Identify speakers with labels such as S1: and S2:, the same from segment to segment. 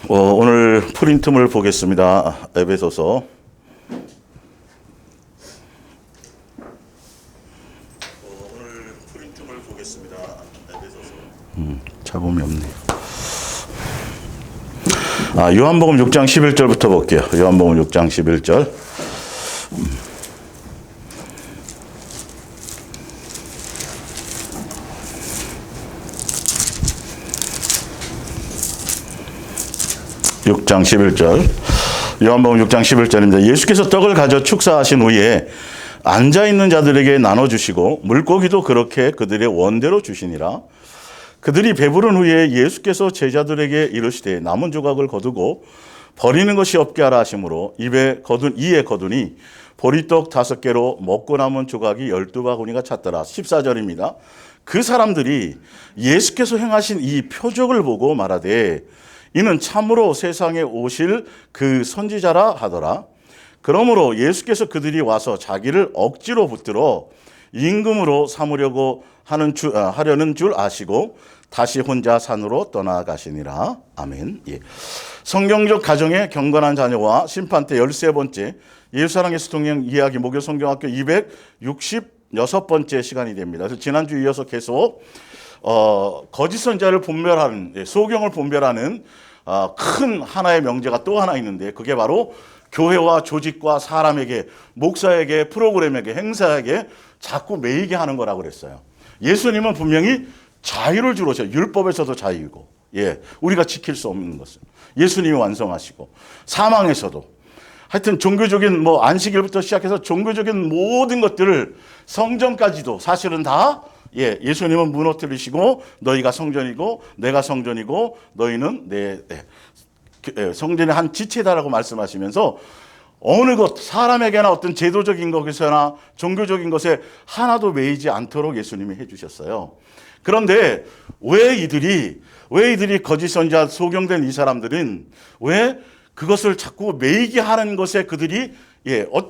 S1: 오늘 프린트물 보겠습니다. 에베소서. 오늘 프린트물 보겠습니다. 에베소서. 잡음이 없네요. 요한복음 6장 11절부터 볼게요. 요한복음 6장 11절. 요한복음 6장 11절입니다. 예수께서 떡을 가져 축사하신 후에 앉아있는 자들에게 나눠주시고 물고기도 그렇게 그들의 원대로 주시니라. 그들이 배부른 후에 예수께서 제자들에게 이르시되 남은 조각을 거두고 버리는 것이 없게 하라 하심으로 이에 거두니 보리떡 5개로 먹고 남은 조각이 12바구니가 찼더라. 14절입니다. 그 사람들이 예수께서 행하신 이 표적을 보고 말하되 이는 참으로 세상에 오실 그 선지자라 하더라. 그러므로 예수께서 그들이 와서 자기를 억지로 붙들어 임금으로 삼으려고 하려는 줄 아시고 다시 혼자 산으로 떠나가시니라. 아멘. 예. 성경적 가정의 경건한 자녀와 심판 때 13번째 예수사랑 예수통행 이야기 목요 성경학교 266번째 시간이 됩니다. 그래서 지난주 이어서 계속 거짓 선자를 분별하는, 소경을 분별하는 큰 하나의 명제가 또 하나 있는데 그게 바로 교회와 조직과 사람에게, 목사에게, 프로그램에게, 행사에게 자꾸 매이게 하는 거라고 그랬어요. 예수님은 분명히 자유를 주로셔. 율법에서도 자유이고, 우리가 지킬 수 없는 것을 예수님이 완성하시고, 사망에서도 하여튼 종교적인 안식일부터 시작해서 종교적인 모든 것들을 성전까지도 사실은 다 예수님은 무너뜨리시고 너희가 성전이고 내가 성전이고 너희는 내 성전의 한 지체다라고 말씀하시면서 어느 것 사람에게나 어떤 제도적인 것에나 종교적인 것에 하나도 매이지 않도록 예수님이 해주셨어요. 그런데 왜 이들이 거짓 선지자 소경된 이 사람들은 왜 그것을 자꾸 매이게 하는 것에 그들이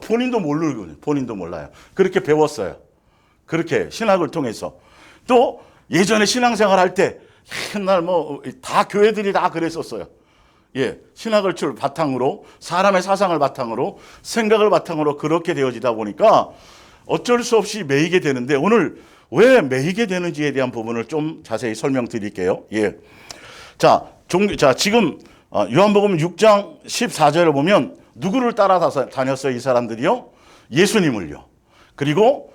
S1: 본인도 몰라요. 그렇게 배웠어요. 그렇게 신학을 통해서. 또 예전에 신앙생활 할 때 옛날 다 교회들이 다 그랬었어요. 신학을 바탕으로, 사람의 사상을 바탕으로, 생각을 바탕으로 그렇게 되어지다 보니까 어쩔 수 없이 매이게 되는데 오늘 왜 매이게 되는지에 대한 부분을 좀 자세히 설명드릴게요. 자, 지금 요한복음 6장 14절을 보면 누구를 따라다녔어요? 이 사람들이요? 예수님을요. 그리고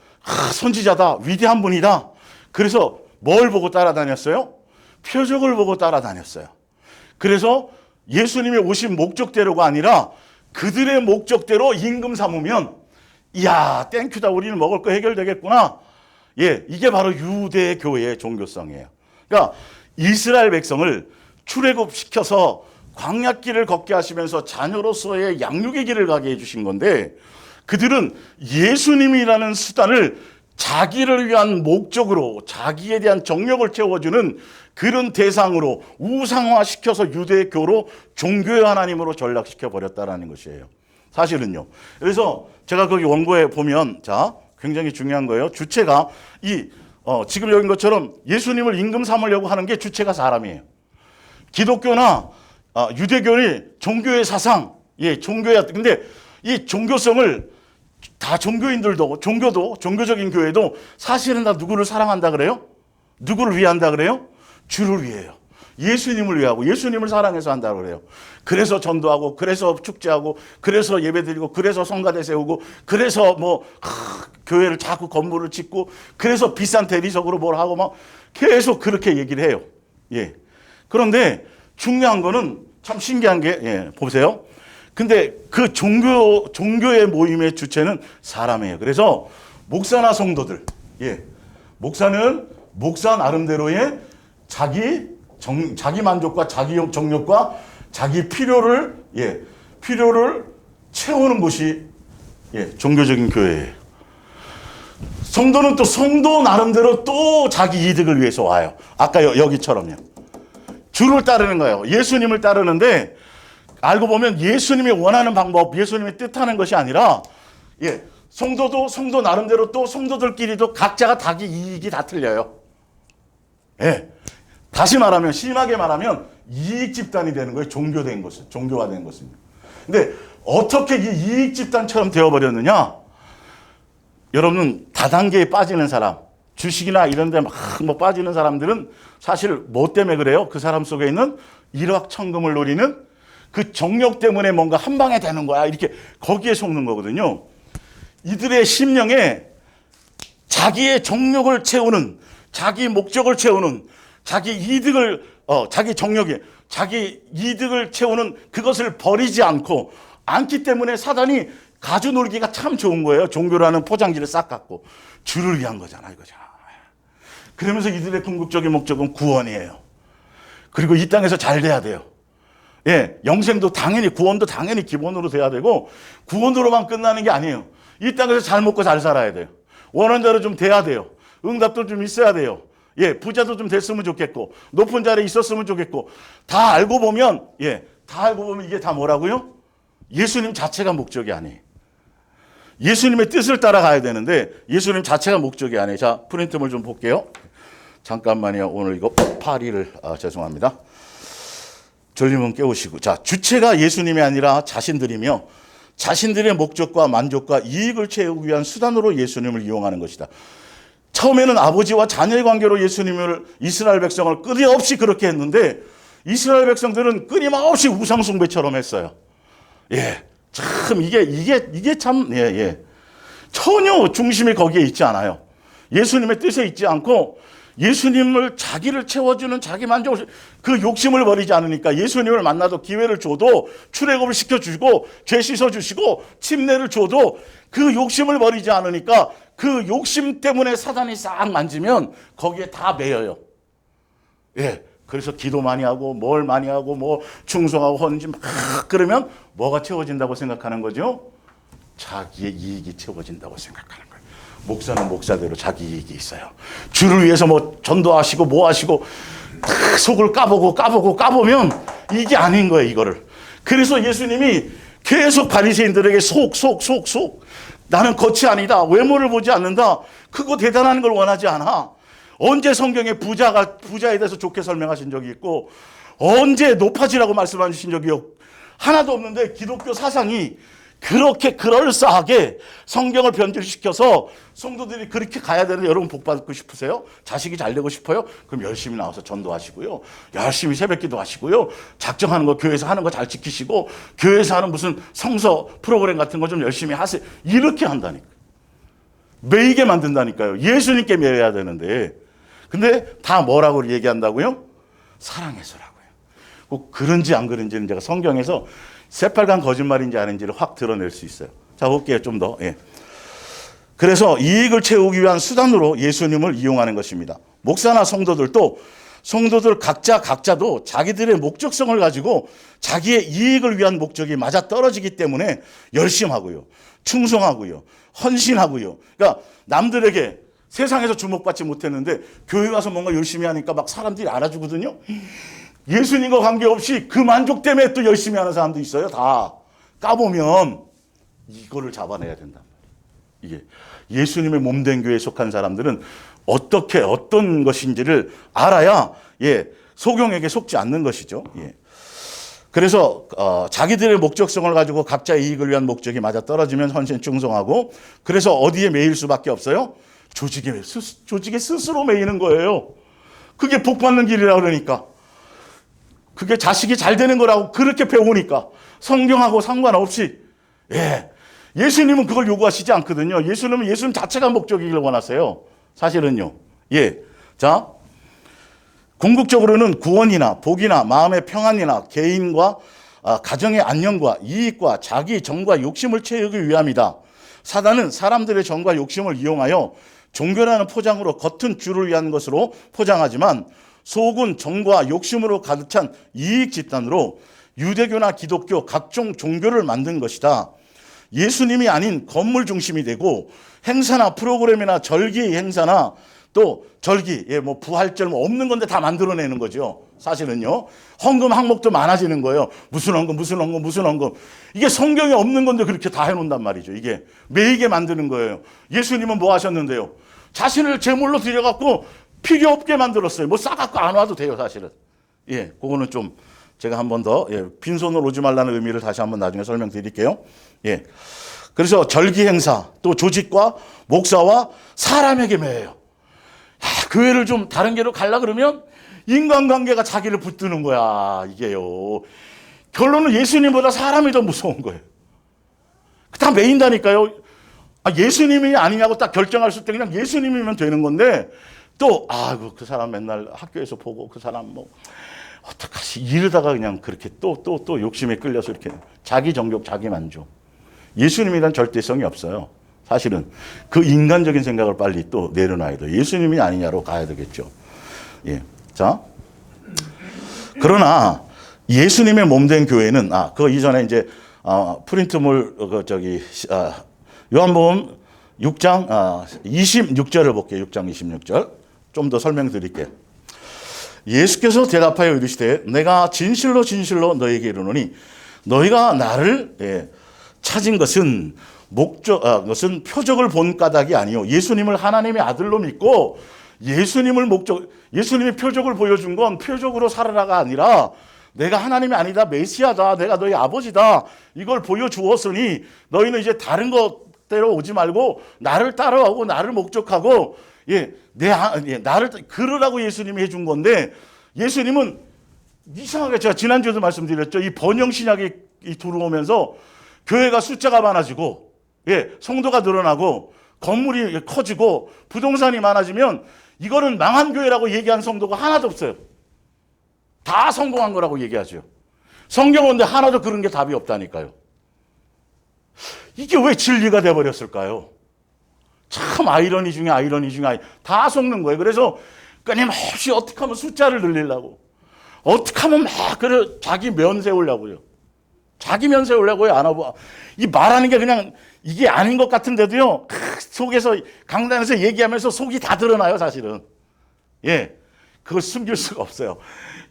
S1: 선지자다, 위대한 분이다. 그래서 뭘 보고 따라다녔어요? 표적을 보고 따라다녔어요. 그래서 예수님이 오신 목적대로가 아니라 그들의 목적대로 임금 삼으면 이야 땡큐다, 우리는 먹을 거 해결되겠구나. 이게 바로 유대교회의 종교성이에요. 그러니까 이스라엘 백성을 출애굽시켜서 광야길을 걷게 하시면서 자녀로서의 양육의 길을 가게 해주신 건데 그들은 예수님이라는 수단을 자기를 위한 목적으로, 자기에 대한 정력을 채워주는 그런 대상으로 우상화시켜서 유대교로 종교의 하나님으로 전락시켜 버렸다라는 것이에요. 사실은요. 그래서 제가 거기 원고에 보면 굉장히 중요한 거예요. 주체가 지금 여긴 것처럼 예수님을 임금 삼으려고 하는 게 주체가 사람이에요. 기독교나 유대교는 종교의 사상, 종교야. 근데 이 종교성을 다 종교인들도, 종교적인 교회도 사실은 다 누구를 사랑한다 그래요? 누구를 위한다 그래요? 주를 위해요. 예수님을 위하고 예수님을 사랑해서 한다 그래요. 그래서 전도하고, 그래서 축제하고, 그래서 예배드리고, 그래서 성가대 세우고, 그래서 교회를 자꾸 건물을 짓고, 그래서 비싼 대리석으로 뭘 하고 계속 그렇게 얘기를 해요. 그런데 중요한 거는 참 신기한 게, 보세요. 근데 그 종교의 모임의 주체는 사람이에요. 그래서 목사나 성도들, 목사는 목사 나름대로의 자기 만족과 자기 정욕과 자기 필요를 채우는 곳이 종교적인 교회예요. 성도는 또 성도 나름대로 또 자기 이득을 위해서 와요. 아까 여기처럼요. 주를 따르는 거예요. 예수님을 따르는데 알고 보면 예수님이 원하는 방법, 예수님이 뜻하는 것이 아니라 성도도 성도 나름대로 또 성도들끼리도 각자가 자기 이익이 다 틀려요. 다시 말하면, 심하게 말하면 이익 집단이 되는 거예요. 종교된 것은, 종교화된 것은. 근데 어떻게 이 이익 집단처럼 되어버렸느냐? 여러분, 다단계에 빠지는 사람, 주식이나 이런 데 막 뭐 빠지는 사람들은 사실 뭐 때문에 그래요? 그 사람 속에 있는 일확천금을 노리는 그 정욕 때문에 뭔가 한 방에 되는 거야. 이렇게 거기에 속는 거거든요. 이들의 심령에 자기의 정욕을 채우는, 자기 목적을 채우는, 자기 이득을, 자기 정욕에, 자기 이득을 채우는 그것을 버리지 않기 때문에 사단이 가주 놀기가 참 좋은 거예요. 종교라는 포장지를 싹 갖고. 주를 위한 거잖아, 이거잖아. 그러면서 이들의 궁극적인 목적은 구원이에요. 그리고 이 땅에서 잘 돼야 돼요. 예, 영생도 당연히, 구원도 당연히 기본으로 돼야 되고, 구원으로만 끝나는 게 아니에요. 이 땅에서 잘 먹고 잘 살아야 돼요. 원하는 대로 좀 돼야 돼요. 응답도 좀 있어야 돼요. 예, 부자도 좀 됐으면 좋겠고, 높은 자리에 있었으면 좋겠고, 다 알고 보면 이게 다 뭐라고요? 예수님 자체가 목적이 아니에요. 예수님의 뜻을 따라가야 되는데, 예수님 자체가 목적이 아니에요. 자, 프린트물 좀 볼게요. 잠깐만요. 오늘 이거 파리를, 죄송합니다. 졸리면 깨우시고. 자, 주체가 예수님이 아니라 자신들이며, 자신들의 목적과 만족과 이익을 채우기 위한 수단으로 예수님을 이용하는 것이다. 처음에는 아버지와 자녀의 관계로 예수님을, 이스라엘 백성을 끊임없이 그렇게 했는데, 이스라엘 백성들은 끊임없이 우상숭배처럼 했어요. 예. 참, 이게 참, 전혀 중심이 거기에 있지 않아요. 예수님의 뜻에 있지 않고, 예수님을 자기를 채워주는 자기 만족을, 그 욕심을 버리지 않으니까 예수님을 만나도 기회를 줘도 출애굽을 시켜주시고 죄 씻어주시고 침례를 줘도 그 욕심을 버리지 않으니까 그 욕심 때문에 사단이 싹 만지면 거기에 다 매여요. 예. 그래서 기도 많이 하고 뭘 많이 하고 뭐 충성하고 헌지 막 그러면 뭐가 채워진다고 생각하는 거죠? 자기의 이익이 채워진다고 생각하는 거예요. 목사는 목사대로 자기 이익이 있어요. 주를 위해서 뭐 전도하시고 뭐 하시고 속을 까보면 이게 아닌 거예요, 이거를. 그래서 예수님이 계속 바리새인들에게 속. 나는 겉이 아니다. 외모를 보지 않는다. 크고 대단한 걸 원하지 않아. 언제 성경에 부자에 대해서 좋게 설명하신 적이 있고, 언제 높아지라고 말씀하신 적이 하나도 없는데, 기독교 사상이 그렇게 그럴싸하게 성경을 변질시켜서 성도들이 그렇게 가야 되는데, 여러분 복 받고 싶으세요? 자식이 잘 되고 싶어요? 그럼 열심히 나와서 전도하시고요. 열심히 새벽기도 하시고요. 작정하는 거 교회에서 하는 거 잘 지키시고, 교회에서 하는 무슨 성서 프로그램 같은 거 좀 열심히 하세요. 이렇게 한다니까. 매이게 만든다니까요. 예수님께 매여야 되는데. 근데 다 뭐라고 얘기한다고요? 사랑해서라고요. 꼭 그런지 안 그런지는 제가 성경에서 새빨간 거짓말인지 아닌지를 확 드러낼 수 있어요. 자, 볼게요. 좀 더. 예. 그래서 이익을 채우기 위한 수단으로 예수님을 이용하는 것입니다. 목사나 성도들 각자도 자기들의 목적성을 가지고 자기의 이익을 위한 목적이 맞아 떨어지기 때문에 열심하고요. 충성하고요. 헌신하고요. 그러니까 남들에게 세상에서 주목받지 못했는데 교회 와서 뭔가 열심히 하니까 막 사람들이 알아주거든요. 예수님과 관계없이 그 만족 때문에 또 열심히 하는 사람도 있어요. 다 까보면 이거를 잡아내야 된단 말이에요. 이게 예수님의 몸된 교회에 속한 사람들은 어떤 것인지를 알아야 소경에게 속지 않는 것이죠. 그래서 자기들의 목적성을 가지고 각자의 이익을 위한 목적이 맞아 떨어지면 헌신 충성하고, 그래서 어디에 매일 수밖에 없어요? 조직에 스스로 매이는 거예요. 그게 복 받는 길이라 그러니까. 그게 자식이 잘 되는 거라고 그렇게 배우니까. 성경하고 상관없이. 예수님은 그걸 요구하시지 않거든요. 예수님 자체가 목적이길 원하세요. 사실은요. 자, 궁극적으로는 구원이나 복이나 마음의 평안이나 개인과 가정의 안녕과 이익과 자기 정과 욕심을 채우기 위함이다. 사단은 사람들의 정과 욕심을 이용하여 종교라는 포장으로 겉은 주를 위한 것으로 포장하지만 속은 정과 욕심으로 가득 찬 이익 집단으로 유대교나 기독교 각종 종교를 만든 것이다. 예수님이 아닌 건물 중심이 되고 행사나 프로그램이나 절기 행사나 또 절기, 부활절 없는 건데 다 만들어내는 거죠. 사실은요. 헌금 항목도 많아지는 거예요. 무슨 헌금. 이게 성경에 없는 건데 그렇게 다 해놓는단 말이죠. 이게 매이게 만드는 거예요. 예수님은 뭐 하셨는데요? 자신을 제물로 드려갖고 필요 없게 만들었어요. 뭐 싸갖고 안 와도 돼요, 사실은. 예, 그거는 좀 제가 한 번 더, 예, 빈손으로 오지 말라는 의미를 다시 한번 나중에 설명드릴게요. 예. 그래서 절기 행사, 또 조직과 목사와 사람에게 매여요. 교회를 좀 다른 게로 가려 그러면 인간관계가 자기를 붙드는 거야, 이게요. 결론은 예수님보다 사람이 더 무서운 거예요. 다 매인다니까요. 예수님이 아니냐고 딱 결정할 수 있을 때 그냥 예수님이면 되는 건데, 또, 그 사람 맨날 학교에서 보고 그 사람 뭐, 어떡하지? 이러다가 그냥 그렇게 또 욕심에 끌려서 이렇게 자기 정욕, 자기 만족. 예수님이란 절대성이 없어요. 사실은 그 인간적인 생각을 빨리 또 내려놔야 돼요. 예수님이 아니냐로 가야 되겠죠. 예. 자. 그러나 예수님의 몸된 교회는, 그 이전에 이제, 프린트물, 요한복음 6장 26절을 볼게요. 6장 26절. 좀 더 설명드릴게요. 예수께서 대답하여 이르시되 내가 진실로 진실로 너에게 이르노니 너희가 나를 찾은 것은 것은 표적을 본 까닭이 아니요 예수님을 하나님의 아들로 믿고 예수님이 표적을 보여준 건 표적으로 살아라가 아니라 내가 하나님이 아니다, 메시아다, 내가 너희 아버지다, 이걸 보여주었으니 너희는 이제 다른 것대로 오지 말고 나를 따라오고 나를 목적하고 나를 그러라고 예수님이 해준 건데, 예수님은 이상하게 제가 지난주에도 말씀드렸죠. 이 번영 신약이 들어오면서 교회가 숫자가 많아지고, 성도가 늘어나고, 건물이 커지고, 부동산이 많아지면 이거는 망한 교회라고 얘기한 성도가 하나도 없어요. 다 성공한 거라고 얘기하죠. 성경인데 하나도 그런 게 답이 없다니까요. 이게 왜 진리가 돼버렸을까요? 참 아이러니 중에 다 속는 거예요. 그래서 끊임없이 어떻게 하면 숫자를 늘리려고, 어떻게 하면 자기 면 세우려고요. 자기 면 세우려고요. 안 하고 이 말하는 게 그냥 이게 아닌 것 같은데도요, 속에서 강단에서 얘기하면서 속이 다 드러나요, 사실은. 그걸 숨길 수가 없어요.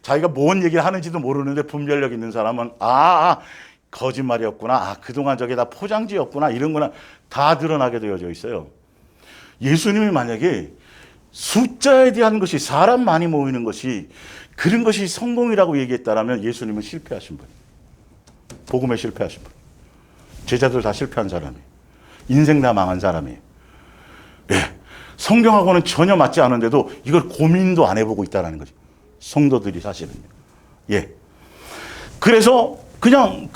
S1: 자기가 뭔 얘기를 하는지도 모르는데 분별력 있는 사람은 거짓말이었구나, 그동안 저게 다 포장지였구나, 이런 거나 다 드러나게 되어져 있어요. 예수님이 만약에 숫자에 대한 것이, 사람 많이 모이는 것이 그런 것이 성공이라고 얘기했다라면 예수님은 실패하신 분, 복음에 실패하신 분, 제자들 다 실패한 사람이에요. 인생 다 망한 사람이에요. 성경하고는 전혀 맞지 않은데도 이걸 고민도 안 해보고 있다는 거죠. 성도들이 사실은요. 그래서 그냥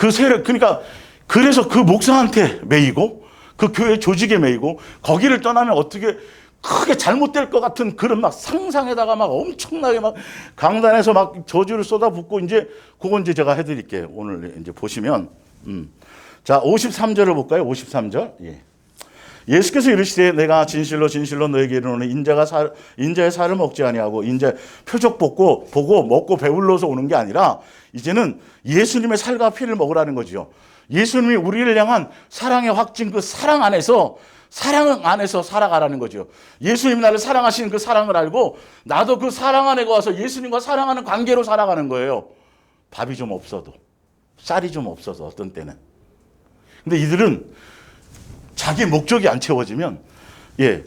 S1: 그래서 그 목사한테 매이고 그 교회 조직에 매이고 거기를 떠나면 어떻게 크게 잘못될 것 같은 그런 막 상상에다가 막 엄청나게 막 강단에서 막 저주를 쏟아붓고, 그건 제가 해드릴게요. 오늘 이제 보시면. 자, 53절을 볼까요? 53절. 예수께서 이르시되 내가 진실로 진실로 너에게 이르노니 인자의 살을 먹지 아니하고 인자의 표적 보고 먹고 배불러서 오는 게 아니라 이제는 예수님의 살과 피를 먹으라는 거죠. 예수님이 우리를 향한 사랑의 확증, 그 사랑 안에서 살아가라는 거죠. 예수님이 나를 사랑하시는 그 사랑을 알고 나도 그 사랑 안에 와서 예수님과 사랑하는 관계로 살아가는 거예요. 밥이 좀 없어도, 쌀이 좀 없어서 어떤 때는. 근데 이들은 자기 목적이 안 채워지면, 위에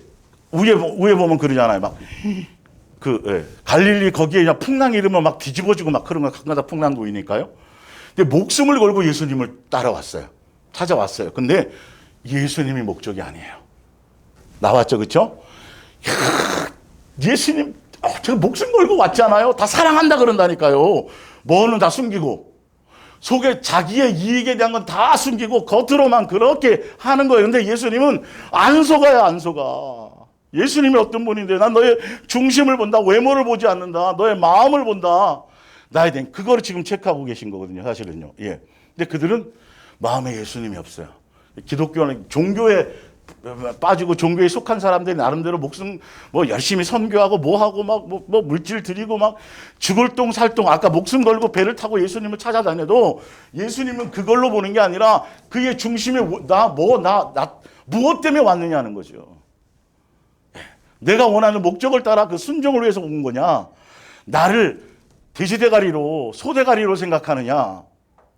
S1: 보면 그러잖아요. 갈릴리 거기에 그냥 풍랑이 일으면 막 뒤집어지고 막 그런 거 가끔가다 풍랑 보이니까요. 근데 목숨을 걸고 예수님을 따라왔어요. 찾아왔어요. 근데 예수님이 목적이 아니에요. 나왔죠, 그렇죠? 예수님, 제가 목숨 걸고 왔잖아요. 다 사랑한다 그런다니까요. 뭐는 다 숨기고, 속에 자기의 이익에 대한 건 다 숨기고 겉으로만 그렇게 하는 거예요. 근데 예수님은 안 속아요, 안 속아. 예수님이 어떤 분인데, 난 너의 중심을 본다, 외모를 보지 않는다, 너의 마음을 본다. 나에 대한 그거를 지금 체크하고 계신 거거든요, 사실은요. 근데 그들은 마음에 예수님이 없어요. 기독교는 종교에 빠지고 종교에 속한 사람들이 나름대로 목숨 열심히 선교하고 하고 막 물질 드리고 막 죽을 똥 살 똥, 아까 목숨 걸고 배를 타고 예수님을 찾아다녀도 예수님은 그걸로 보는 게 아니라 그의 중심에 무엇 때문에 왔느냐는 거죠. 내가 원하는 목적을 따라 그 순종을 위해서 온 거냐, 나를 돼지대가리로 소대가리로 생각하느냐,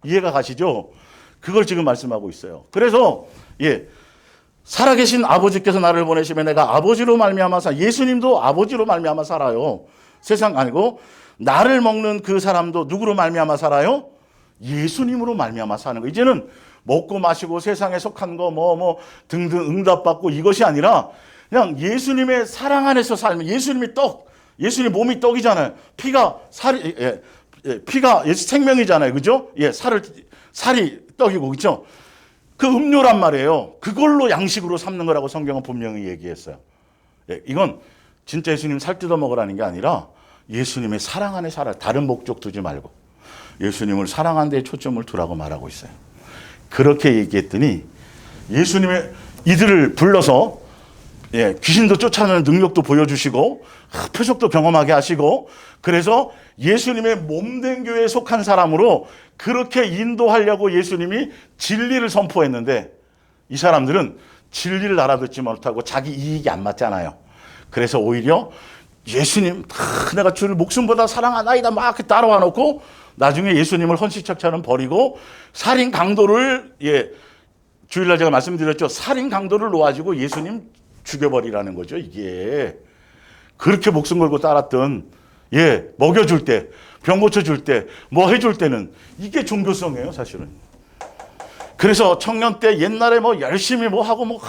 S1: 이해가 가시죠? 그걸 지금 말씀하고 있어요. 그래서 살아계신 아버지께서 나를 보내시면 내가 아버지로 말미암아 예수님도 아버지로 말미암아 살아요. 세상 아니고 나를 먹는 그 사람도 누구로 말미암아 살아요? 예수님으로 말미암아 사는 거. 이제는 먹고 마시고 세상에 속한 거 뭐 등등 응답받고 이것이 아니라 그냥 예수님의 사랑 안에서 살면, 예수님이 떡, 예수님 몸이 떡이잖아요. 피가 살이 피가 예수 생명이잖아요. 그죠? 예, 살이 떡이고, 그죠? 그 음료란 말이에요. 그걸로 양식으로 삼는 거라고 성경은 분명히 얘기했어요. 예, 이건 진짜 예수님 살 뜯어 먹으라는 게 아니라 예수님의 사랑 안에 살아. 다른 목적 두지 말고 예수님을 사랑하는 데 초점을 두라고 말하고 있어요. 그렇게 얘기했더니 예수님의 이들을 불러서 귀신도 쫓아내는 능력도 보여주시고 표적도 경험하게 하시고, 그래서 예수님의 몸된 교회에 속한 사람으로 그렇게 인도하려고 예수님이 진리를 선포했는데, 이 사람들은 진리를 알아듣지 못하고 자기 이익이 안 맞잖아요. 그래서 오히려 예수님 내가 주를 목숨보다 사랑하나이다 막 따라와 놓고 나중에 예수님을 헌시처처럼 버리고 살인 강도를, 주일날 제가 말씀드렸죠. 살인 강도를 놓아지고 예수님 죽여버리라는 거죠. 이게 그렇게 목숨 걸고 따랐던, 먹여줄 때, 병 고쳐줄 때, 뭐 해줄 때는 이게 종교성이에요, 사실은. 그래서 청년 때 옛날에 뭐 열심히 뭐 하고 뭐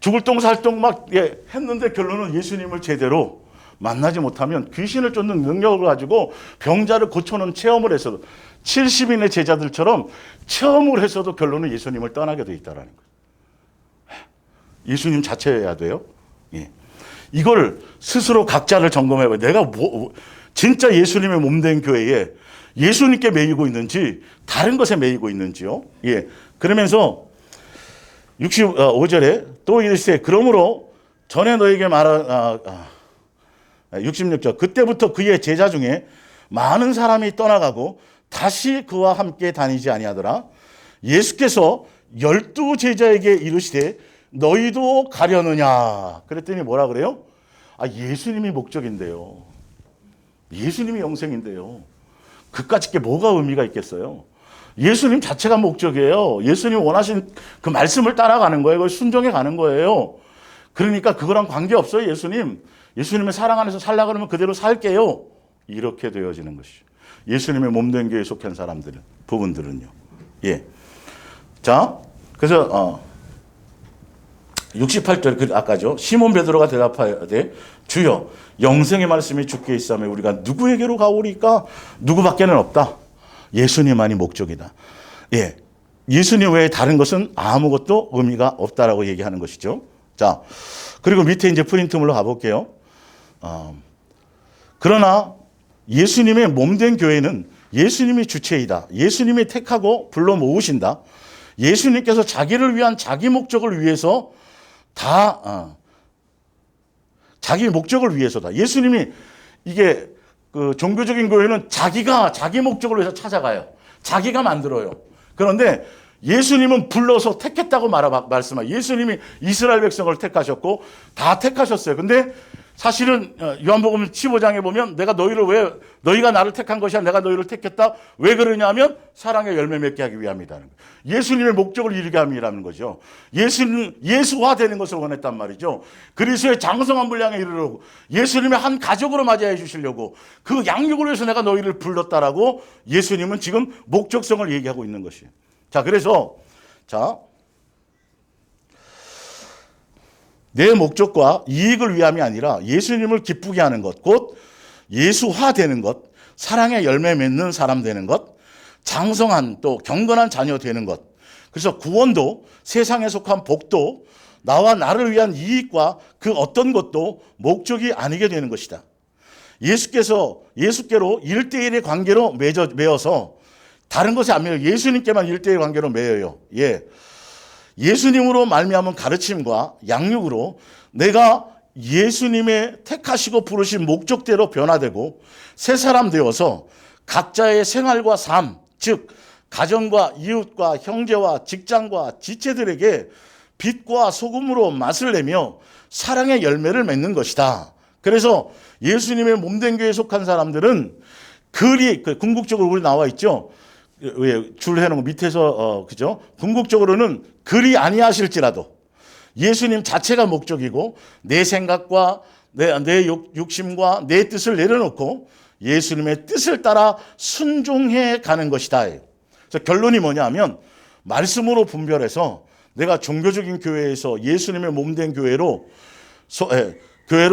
S1: 죽을 똥 살 똥 막 했는데 결론은 예수님을 제대로 만나지 못하면 귀신을 쫓는 능력을 가지고 병자를 고쳐놓은 체험을 해서도 70인의 제자들처럼 체험을 해서도 결론은 예수님을 떠나게 돼 있다라는 거예요. 예수님 자체여야 돼요. 이걸 스스로 각자를 점검해봐요. 내가 진짜 예수님의 몸된 교회에 예수님께 매이고 있는지 다른 것에 매이고 있는지요. 그러면서 65절에 또 이르시되 그러므로 전에 너에게 말한 66절 그때부터 그의 제자 중에 많은 사람이 떠나가고 다시 그와 함께 다니지 아니하더라. 예수께서 12 제자에게 이르시되 너희도 가려느냐. 그랬더니 뭐라 그래요? 예수님이 목적인데요. 예수님이 영생인데요. 그까짓 게 뭐가 의미가 있겠어요? 예수님 자체가 목적이에요. 예수님 원하신 그 말씀을 따라가는 거예요. 그걸 순종해 가는 거예요. 그러니까 그거랑 관계없어요. 예수님의 사랑 안에서 살라 그러면 그대로 살게요. 이렇게 되어지는 것이죠. 예수님의 몸된 교회에 속한 사람들은, 부분들은요. 자, 그래서 68절 아까죠. 시몬 베드로가 대답하되 주여 영생의 말씀이 주께 있사오매 우리가 누구에게로 가오리까? 누구밖에는 없다. 예수님만이 목적이다. 예수님 외에 다른 것은 아무것도 의미가 없다라고 얘기하는 것이죠. 자, 그리고 밑에 이제 프린트물로 가볼게요. 그러나 예수님의 몸된 교회는 예수님이 주체이다. 예수님이 택하고 불러 모으신다. 예수님께서 자기를 위한 자기 목적을 위해서 자기 목적을 위해서다. 예수님이 이게 그 종교적인 교회는 자기가 자기 목적을 위해서 찾아가요. 자기가 만들어요. 그런데 예수님은 불러서 택했다고 말씀하세요. 예수님이 이스라엘 백성을 택하셨고 다 택하셨어요. 근데 사실은 요한복음 15장에 보면 너희가 나를 택한 것이야. 내가 너희를 택했다. 왜 그러냐면 사랑의 열매 맺게 하기 위함이라는 거예요. 예수님의 목적을 이루게 함이라는 거죠. 예수는 예수화되는 것을 원했단 말이죠. 그리스도의 장성한 분량에 이르려고 예수님의 한 가족으로 맞이해 주시려고 그 양육을 위해서 내가 너희를 불렀다라고 예수님은 지금 목적성을 얘기하고 있는 것이에요. 자, 그래서 내 목적과 이익을 위함이 아니라 예수님을 기쁘게 하는 것, 곧 예수화되는 것, 사랑의 열매 맺는 사람 되는 것, 장성한 또 경건한 자녀 되는 것. 그래서 구원도 세상에 속한 복도 나와 나를 위한 이익과 그 어떤 것도 목적이 아니게 되는 것이다. 예수께로 1대1의 관계로 매어서 다른 것에 안 매여요. 예수님께만 1대1 관계로 매여요. 예수님으로 말미암은 가르침과 양육으로 내가 예수님의 택하시고 부르신 목적대로 변화되고 새 사람 되어서 각자의 생활과 삶, 즉 가정과 이웃과 형제와 직장과 지체들에게 빛과 소금으로 맛을 내며 사랑의 열매를 맺는 것이다. 그래서 예수님의 몸된 교회에 속한 사람들은 궁극적으로 우리 나와 있죠. 줄 해놓은 거 밑에서 그죠? 궁극적으로는 그리 아니하실지라도 예수님 자체가 목적이고 내 생각과 내 욕심과 내 뜻을 내려놓고 예수님의 뜻을 따라 순종해 가는 것이다. 그래서 결론이 뭐냐면 말씀으로 분별해서 내가 종교적인 교회에서 예수님의 몸된 교회로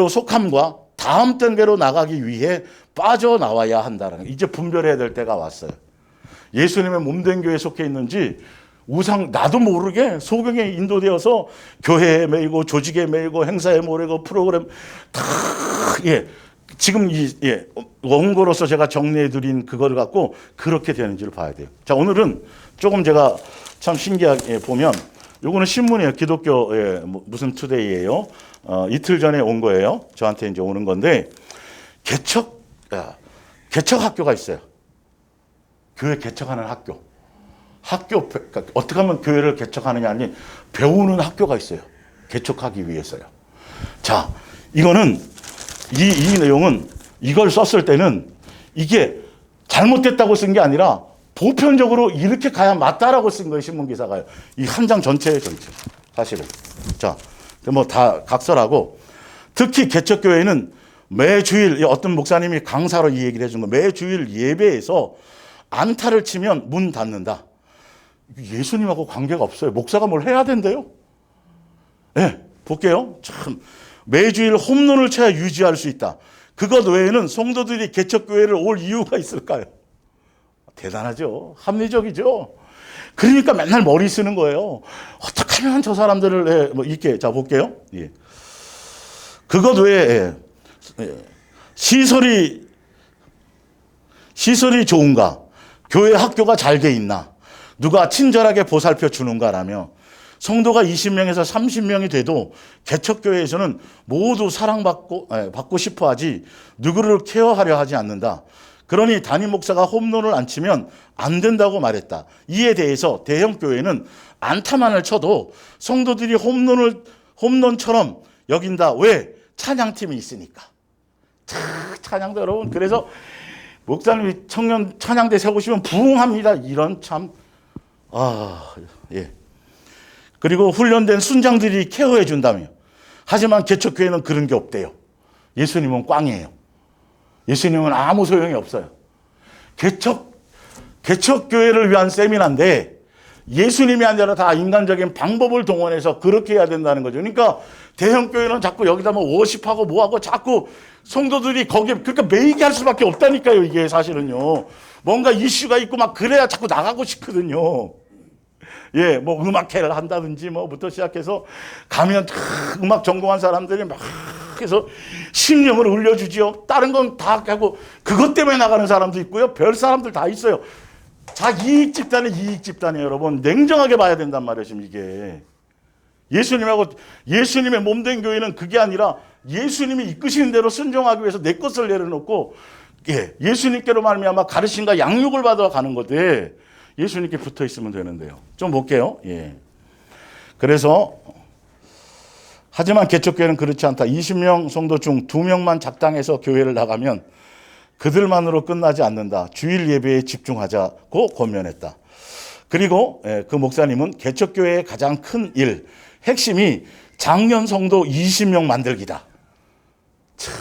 S1: 속함과 다음 단계로 나가기 위해 빠져나와야 한다는 이제 분별해야 될 때가 왔어요. 예수님의 몸된 교회에 속해 있는지 나도 모르게 소경에 인도되어서 교회에 매이고 조직에 매이고 행사에 모이고 프로그램 다 지금 원고로서 제가 정리해 드린 그거를 갖고 그렇게 되는지를 봐야 돼요. 자, 오늘은 조금 제가 참 신기하게 보면 요거는 신문이에요. 기독교 무슨 투데이예요. 이틀 전에 온 거예요. 저한테 이제 오는 건데 개척 학교가 있어요. 교회 개척하는 학교. 그러니까 어떻게 하면 교회를 개척하느냐 아니 배우는 학교가 있어요. 개척하기 위해서요. 자, 이거는 이 내용은 이걸 썼을 때는 이게 잘못됐다고 쓴 게 아니라 보편적으로 이렇게 가야 맞다라고 쓴 거예요. 신문 기사가요. 이 한 장 전체예요, 전체. 사실은. 자, 뭐 다 각설하고 특히 개척교회는 매주일 어떤 목사님이 강사로 이 얘기를 해준 거 매주일 예배에서 안타를 치면 문 닫는다. 예수님하고 관계가 없어요. 목사가 뭘 해야 된대요? 네, 볼게요. 참 매주일 홈런을 쳐야 유지할 수 있다. 그것 외에는 성도들이 개척교회를 올 이유가 있을까요? 대단하죠. 합리적이죠. 그러니까 맨날 머리 쓰는 거예요. 어떻게 하면 저 사람들을 이렇게 자 볼게요. 예. 그것 외에 시설이 좋은가? 교회 학교가 잘 돼 있나? 누가 친절하게 보살펴 주는가라며 성도가 20명에서 30명이 돼도 개척교회에서는 모두 받고 싶어 하지 누구를 케어하려 하지 않는다. 그러니 담임 목사가 홈런을 안 치면 안 된다고 말했다. 이에 대해서 대형교회는 안타만을 쳐도 성도들이 홈런처럼 여긴다. 왜? 찬양팀이 있으니까. 찬양도 여러분. 그래서 목사님이 청년 찬양대 세우시면 부흥합니다. 이런 참. 예. 그리고 훈련된 순장들이 케어해 준다며. 하지만 개척교회는 그런 게 없대요. 예수님은 꽝이에요. 예수님은 아무 소용이 없어요. 개척교회를 위한 세미나인데 예수님이 아니라 다 인간적인 방법을 동원해서 그렇게 해야 된다는 거죠. 그러니까 대형교회는 자꾸 여기다 뭐 워십하고 뭐하고 자꾸 성도들이 거기에 그러니까 매이게 할 수밖에 없다니까요. 이게 사실은요. 뭔가 이슈가 있고 막 그래야 자꾸 나가고 싶거든요. 예, 뭐 음악회를 한다든지 뭐부터 시작해서 가면 음악 전공한 사람들이 막 해서 심령을 울려주지요. 다른 건 다 하고 그것 때문에 나가는 사람도 있고요. 별 사람들 다 있어요. 자, 이익 집단이에요, 여러분. 냉정하게 봐야 된단 말이에요, 지금 이게. 예수님의 몸된 교회는 그게 아니라 예수님이 이끄시는 대로 순종하기 위해서 내 것을 내려놓고 예수님께로 말미암아 가르침과 양육을 받아 가는 건데 예수님께 붙어 있으면 되는데요. 좀 볼게요. 예. 그래서 하지만 개척교회는 그렇지 않다. 20명 성도 중 2명만 작당해서 교회를 나가면 그들만으로 끝나지 않는다. 주일 예배에 집중하자고 권면했다. 그리고 그 목사님은 개척교회의 가장 큰 일, 핵심이 장년 성도 20명 만들기다. 참,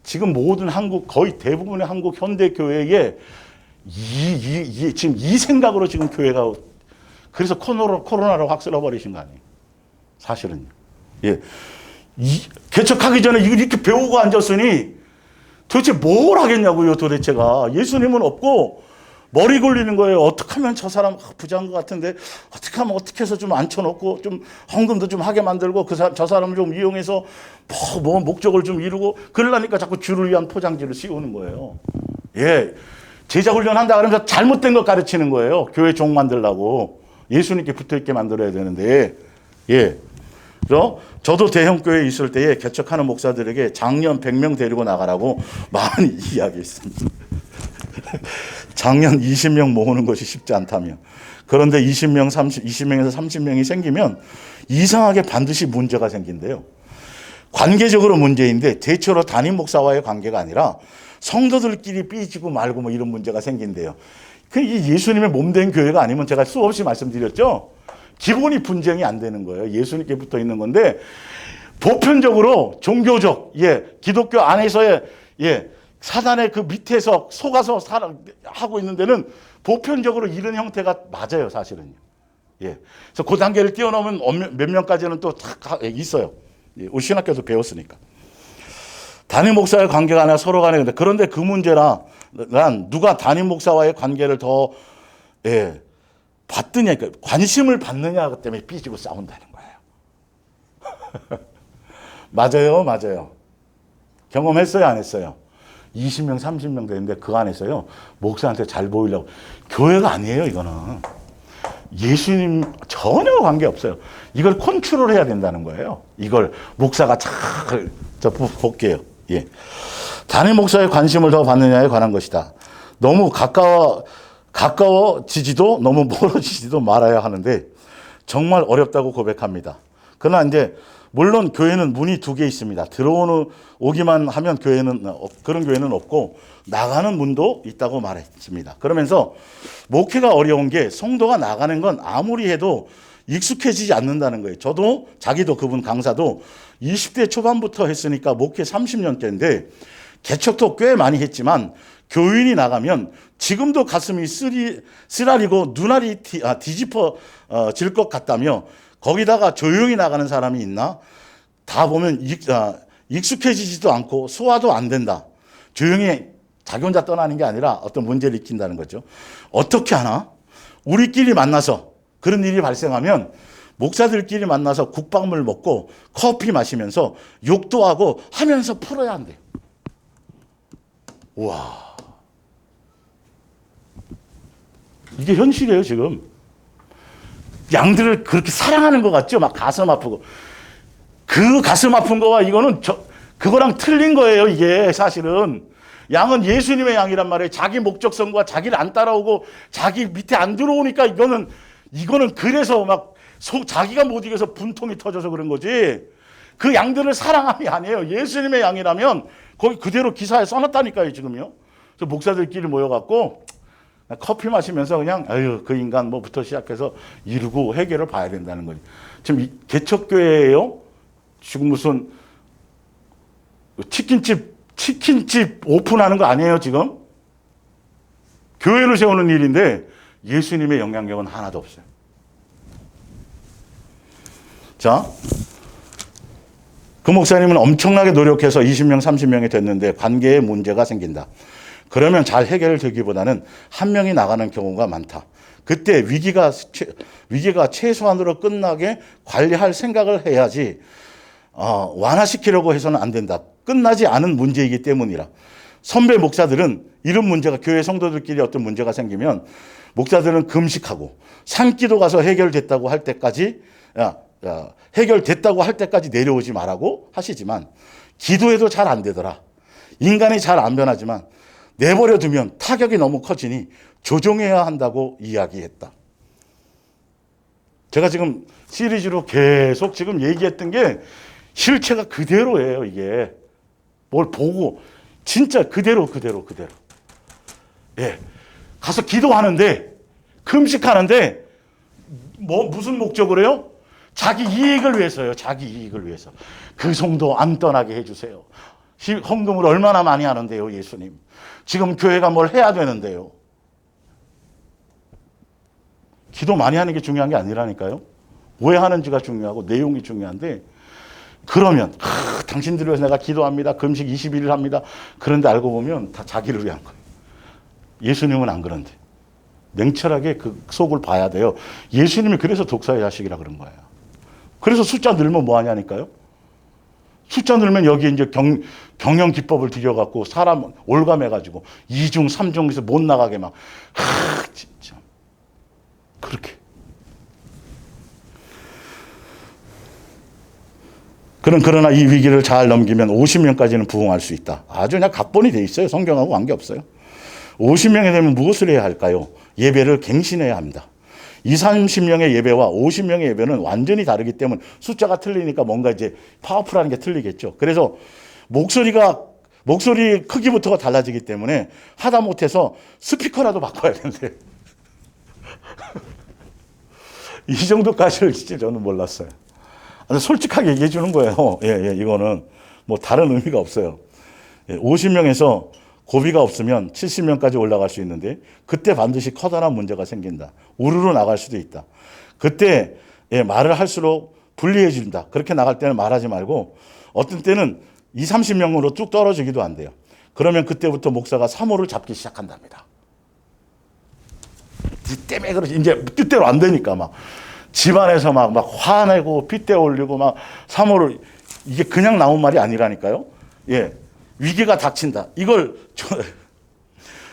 S1: 지금 모든 거의 대부분의 한국 현대 교회에 지금 이 생각으로 지금 교회가 그래서 코로나로 확 쓸어버리신 거 아니에요? 사실은요. 예. 개척하기 전에 이렇게 배우고 앉았으니 도대체 뭘 하겠냐고요, 도대체가. 예수님은 없고 머리 굴리는 거예요. 어떻게 하면 저 사람 부자인 것 같은데 어떻게 하면 어떻게 해서 좀 앉혀놓고 좀 헌금도 좀 하게 만들고 저 사람을 좀 이용해서 뭐 목적을 좀 이루고 그러려니까 자꾸 주를 위한 포장지를 씌우는 거예요. 예. 제자 훈련한다 그러면서 잘못된 것 가르치는 거예요. 교회 종 만들라고. 예수님께 붙어있게 만들어야 되는데. 예. 그래서 저도 대형교회에 있을 때에 개척하는 목사들에게 작년 100명 데리고 나가라고 많이 이야기했습니다. 작년 20명 모으는 것이 쉽지 않다며. 그런데 20명에서 30명이 생기면 이상하게 반드시 문제가 생긴대요. 관계적으로 문제인데 대체로 담임 목사와의 관계가 아니라 성도들끼리 삐지고 말고 뭐 이런 문제가 생긴대요. 이 예수님의 몸된 교회가 아니면 제가 수없이 말씀드렸죠. 기본이 분쟁이 안 되는 거예요. 예수님께 붙어 있는 건데 보편적으로 종교적, 기독교 안에서의 사단의 그 밑에서 속아서 하고 있는 데는 보편적으로 이런 형태가 맞아요, 사실은요. 예. 그래서 그 단계를 뛰어넘은 몇 명까지는 또 다 있어요. 예. 우리 신학교에서 배웠으니까. 담임 목사의 관계가 아니라 서로 간에, 그런데 그 문제란 누가 담임 목사와의 관계를 더, 예, 받느냐, 그러니까 관심을 받느냐 때문에 삐지고 싸운다는 거예요. 맞아요, 맞아요. 경험했어요, 안 했어요? 20명, 30명 되는데 그 안에서요, 목사한테 잘 보이려고. 교회가 아니에요, 이거는. 예수님 전혀 관계없어요. 이걸 컨트롤 해야 된다는 거예요. 이걸 목사가 잘, 볼게요. 예. 담임 목사의 관심을 더 받느냐에 관한 것이다. 너무 가까워지지도 너무 멀어지지도 말아야 하는데 정말 어렵다고 고백합니다. 그러나 이제 물론 교회는 문이 두 개 있습니다. 오기만 하면 그런 교회는 없고 나가는 문도 있다고 말했습니다. 그러면서 목회가 어려운 게 성도가 나가는 건 아무리 해도 익숙해지지 않는다는 거예요. 자기도 그분 강사도 20대 초반부터 했으니까 목회 30년째인데 개척도 꽤 많이 했지만 교인이 나가면 지금도 가슴이 쓰라리고 눈알이 뒤집어질 것 같다며 거기다가 조용히 나가는 사람이 있나? 다 보면 익숙해지지도 않고 소화도 안 된다. 조용히 자기 혼자 떠나는 게 아니라 어떤 문제를 익힌다는 거죠. 어떻게 하나? 우리끼리 만나서 그런 일이 발생하면 목사들끼리 만나서 국밥물 먹고 커피 마시면서 욕도 하고 하면서 풀어야 한대요. 우와. 이게 현실이에요, 지금. 양들을 그렇게 사랑하는 것 같죠? 막 가슴 아프고. 그 가슴 아픈 거와 이거는 그거랑 틀린 거예요, 이게 사실은. 양은 예수님의 양이란 말이에요. 자기 목적성과 자기를 안 따라오고 자기 밑에 안 들어오니까 이거는 그래서 막 자기가 못 이겨서 분통이 터져서 그런 거지. 그 양들을 사랑함이 아니에요. 예수님의 양이라면 거기 그대로 기사에 써놨다니까요, 지금요. 그래서 목사들끼리 모여갖고 커피 마시면서 그냥 그 인간 뭐부터 시작해서 이루고 해결을 봐야 된다는 거지. 지금 개척교회예요. 지금 무슨 치킨집 오픈하는 거 아니에요, 지금? 교회를 세우는 일인데 예수님의 영향력은 하나도 없어요. 자, 그 목사님은 엄청나게 노력해서 20명, 30명이 됐는데 관계에 문제가 생긴다. 그러면 잘 해결되기보다는 한 명이 나가는 경우가 많다. 그때 위기가 최소한으로 끝나게 관리할 생각을 해야지 완화시키려고 해서는 안 된다. 끝나지 않은 문제이기 때문이라. 선배 목사들은 이런 문제가 교회 성도들끼리 어떤 문제가 생기면 목사들은 금식하고 산기도 가서 해결됐다고 할 때까지 내려오지 말라고 하시지만 기도해도 잘 안 되더라. 인간이 잘 안 변하지만 내버려 두면 타격이 너무 커지니 조정해야 한다고 이야기했다. 제가 지금 시리즈로 계속 지금 얘기했던 게 실체가 그대로예요, 이게. 뭘 보고 진짜 그대로. 예. 가서 기도하는데 금식하는데 무슨 목적으로 해요? 자기 이익을 위해서요. 자기 이익을 위해서. 그 성도 안 떠나게 해주세요. 헌금을 얼마나 많이 하는데요, 예수님. 지금 교회가 뭘 해야 되는데요. 기도 많이 하는 게 중요한 게 아니라니까요. 왜 하는지가 중요하고 내용이 중요한데 그러면 당신들을 위해서 내가 기도합니다. 금식 21일 합니다. 그런데 알고 보면 다 자기를 위한 거예요. 예수님은 안 그런데. 냉철하게 그 속을 봐야 돼요. 예수님이 그래서 독사의 자식이라 그런 거예요. 그래서 숫자 늘면 뭐 하냐니까요. 숫자 늘면 여기 이제 경영 기법을 들여갖고 사람 올감해가지고 2중, 3중에서 못 나가게 막, 진짜. 그렇게. 그러나 이 위기를 잘 넘기면 50명까지는 부흥할 수 있다. 아주 그냥 각본이 돼 있어요. 성경하고 관계없어요. 50명이 되면 무엇을 해야 할까요? 예배를 갱신해야 합니다. 20, 30명의 예배와 50명의 예배는 완전히 다르기 때문에 숫자가 틀리니까 뭔가 이제 파워풀한 게 틀리겠죠. 그래서 목소리 크기부터가 달라지기 때문에 하다 못해서 스피커라도 바꿔야 되는데 이 정도까지를 진짜 저는 몰랐어요. 솔직하게 얘기해 주는 거예요. 예, 이거는 뭐 다른 의미가 없어요. 50명에서 고비가 없으면 70명까지 올라갈 수 있는데 그때 반드시 커다란 문제가 생긴다. 우르르 나갈 수도 있다. 그때 말을 할수록 불리해진다. 그렇게 나갈 때는 말하지 말고 어떤 때는 20, 30명으로 쭉 떨어지기도 한대요. 그러면 그때부터 목사가 사모를 잡기 시작한답니다. 니 때문에 그러지. 이제 뜻대로 안 되니까 막 집안에서 막 화내고 핏대 올리고 막 사모를 이게 그냥 나온 말이 아니라니까요. 예. 위기가 닥친다. 이걸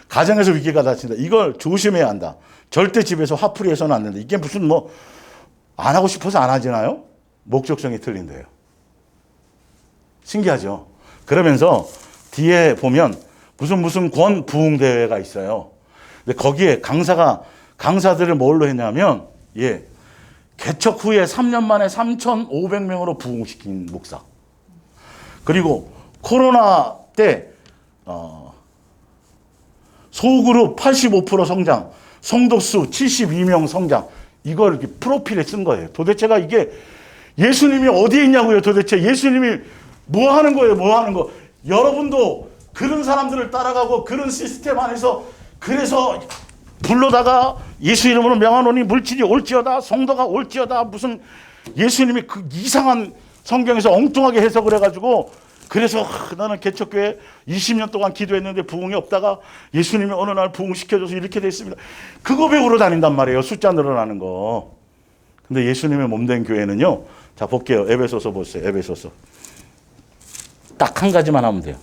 S1: 가정에서 위기가 닥친다. 이걸 조심해야 한다. 절대 집에서 화풀이 해서는 안 된다. 이게 무슨 뭐 안 하고 싶어서 안 하잖아요. 목적성이 틀린데요. 신기하죠. 그러면서 뒤에 보면 무슨 권 부흥 대회가 있어요. 근데 거기에 강사들을 뭘로 했냐면 개척 후에 3년 만에 3,500명으로 부흥시킨 목사. 그리고 코로나 때 소그룹 85% 성장, 성도수 72명 성장. 이걸 이렇게 프로필에 쓴 거예요. 도대체가 이게 예수님이 어디에 있냐고요. 도대체 예수님이 뭐 하는 거예요. 뭐 하는 거. 여러분도 그런 사람들을 따라가고 그런 시스템 안에서 그래서 불러다가 예수 이름으로 명하노니 물질이 올지어다, 성도가 올지어다, 무슨 예수님이 그 이상한 성경에서 엉뚱하게 해석을 해가지고 그래서 나는 개척교회 20년 동안 기도했는데 부흥이 없다가 예수님이 어느 날 부흥시켜줘서 이렇게 됐습니다. 그거 배우러 다닌단 말이에요. 숫자 늘어나는 거. 근데 예수님의 몸된 교회는요. 자 볼게요. 에베소서 보세요. 에베소서. 딱 한 가지만 하면 돼요.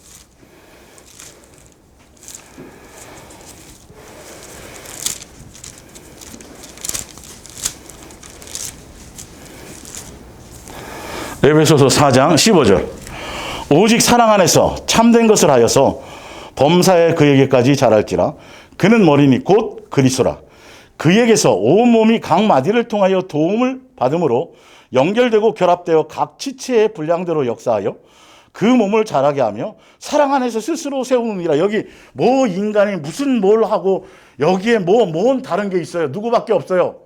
S1: 에베소서 4장 15절. 오직 사랑 안에서 참된 것을 하여서 범사에 그에게까지 자랄지라. 그는 머리니 곧 그리스도라. 그에게서 온 몸이 각 마디를 통하여 도움을 받음으로 연결되고 결합되어 각 지체의 분량대로 역사하여 그 몸을 자라게 하며 사랑 안에서 스스로 세우느니라. 여기 뭐 인간이 무슨 뭘 하고 여기에 뭔 다른 게 있어요. 누구밖에 없어요.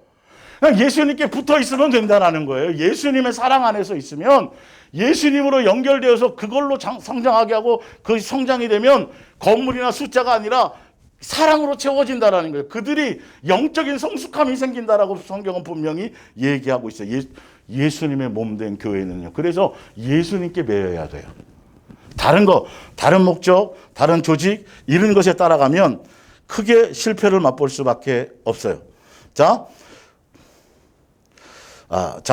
S1: 그냥 예수님께 붙어 있으면 된다는 거예요. 예수님의 사랑 안에서 있으면 예수님으로 연결되어서 그걸로 성장하게 하고 그 성장이 되면 건물이나 숫자가 아니라 사랑으로 채워진다라는 거예요. 그들이 영적인 성숙함이 생긴다라고 성경은 분명히 얘기하고 있어요. 예수님의 몸된 교회는요. 그래서 예수님께 매여야 돼요. 다른 목적, 다른 조직 이런 것에 따라가면 크게 실패를 맛볼 수밖에 없어요. 자,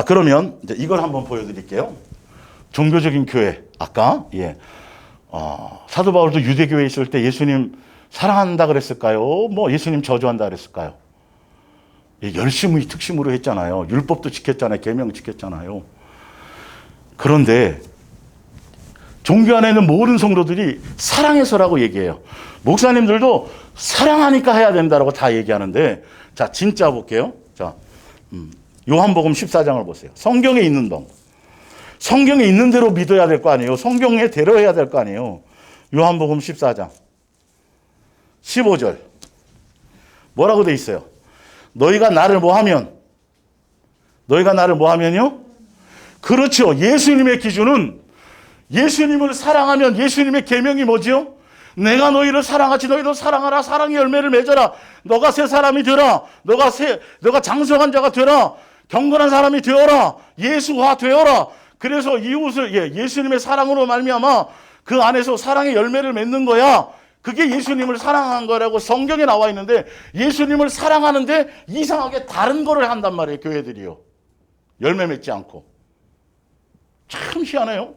S1: 그러면 이제 이걸 한번 보여드릴게요. 종교적인 교회. 아까 사도 바울도 유대교회에 있을 때 예수님 사랑한다 그랬을까요? 뭐 예수님 저주한다 그랬을까요? 열심히 특심으로 했잖아요. 율법도 지켰잖아요. 계명 지켰잖아요. 그런데 종교 안에 있는 모든 성도들이 사랑해서라고 얘기해요. 목사님들도 사랑하니까 해야 된다라고 다 얘기하는데 자 진짜 볼게요. 자 요한복음 14장을 보세요. 성경에 있는 동. 성경에 있는 대로 믿어야 될 거 아니에요. 성경에 대로해야 될 거 아니에요. 요한복음 14장 15절 뭐라고 돼 있어요? 너희가 나를 뭐 하면요? 그렇죠. 예수님의 기준은 예수님을 사랑하면 예수님의 계명이 뭐지요? 내가 너희를 사랑하지 너희도 사랑하라. 사랑의 열매를 맺어라. 너가 새 사람이 되라. 너가 장성한 자가 되라. 경건한 사람이 되어라. 예수화 되어라. 그래서 이웃을 예수님의 사랑으로 말미암아 그 안에서 사랑의 열매를 맺는 거야. 그게 예수님을 사랑한 거라고 성경에 나와 있는데 예수님을 사랑하는데 이상하게 다른 거를 한단 말이에요. 교회들이요. 열매 맺지 않고. 참 희한해요.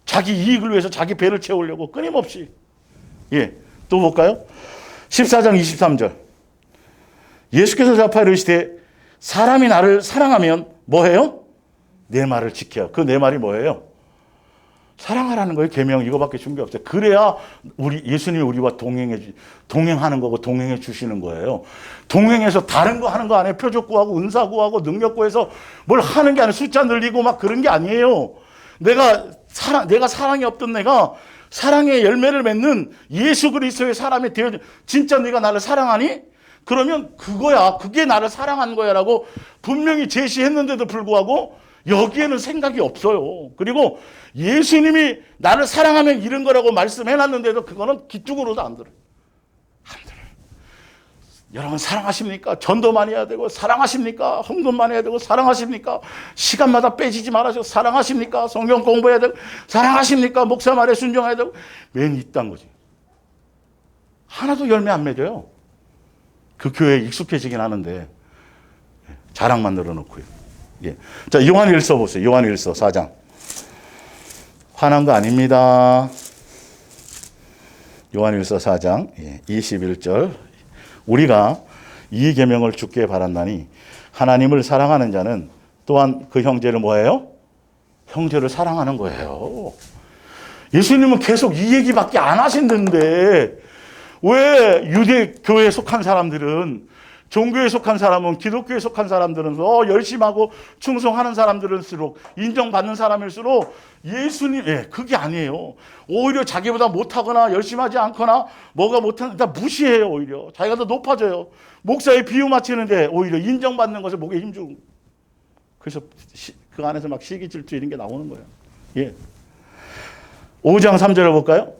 S1: 자기 이익을 위해서 자기 배를 채우려고 끊임없이. 또 볼까요? 14장 23절. 예수께서 대답하여 이르시되 사람이 나를 사랑하면 뭐해요? 내 말을 지켜요. 그 내 말이 뭐예요? 사랑하라는 거예요. 계명 이거밖에 준 게 없어요. 그래야 예수님이 우리와 동행하는 거고 동행해 주시는 거예요. 동행해서 다른 거 하는 거 아니에요. 표적 구하고 은사 구하고 능력 구해서 뭘 하는 게 아니에요. 숫자 늘리고 막 그런 게 아니에요. 내가 사랑이 없던 내가 사랑의 열매를 맺는 예수 그리스도의 사람이 되어 진짜 네가 나를 사랑하니? 그러면 그거야. 그게 나를 사랑한 거야라고 분명히 제시했는데도 불구하고 여기에는 생각이 없어요. 그리고 예수님이 나를 사랑하면 이런 거라고 말씀해놨는데도 그거는 귀뚱으로도 안 들어요. 안 들어요. 여러분 사랑하십니까? 전도 많이 해야 되고 사랑하십니까? 헌금 많이 해야 되고 사랑하십니까? 시간마다 빼지지 말아줘. 사랑하십니까? 성경 공부해야 되고 사랑하십니까? 목사 말에 순종해야 되고 맨 이딴 거지. 하나도 열매 안 맺어요. 그 교회에 익숙해지긴 하는데 자랑만 늘어놓고요. 예. 자, 요한일서 보세요. 요한일서 4장. 화난 거 아닙니다. 요한일서 4장 21절. 우리가 이 계명을 주께 바란다니 하나님을 사랑하는 자는 또한 그 형제를 뭐예요? 형제를 사랑하는 거예요. 예수님은 계속 이 얘기밖에 안 하시는데 왜 유대 교회에 속한 사람들은, 종교에 속한 사람은, 기독교에 속한 사람들은 열심히 하고 충성하는 사람들일수록, 인정받는 사람일수록 예수님, 그게 아니에요. 오히려 자기보다 못하거나 열심히 하지 않거나 뭐가 못하는, 다 무시해요. 오히려 자기가 더 높아져요. 목사의 비유 맞추는데 오히려 인정받는 것에 목에 힘주고, 그래서 그 안에서 막 시기 질투 이런 게 나오는 거예요. 예. 5장 3절을 볼까요?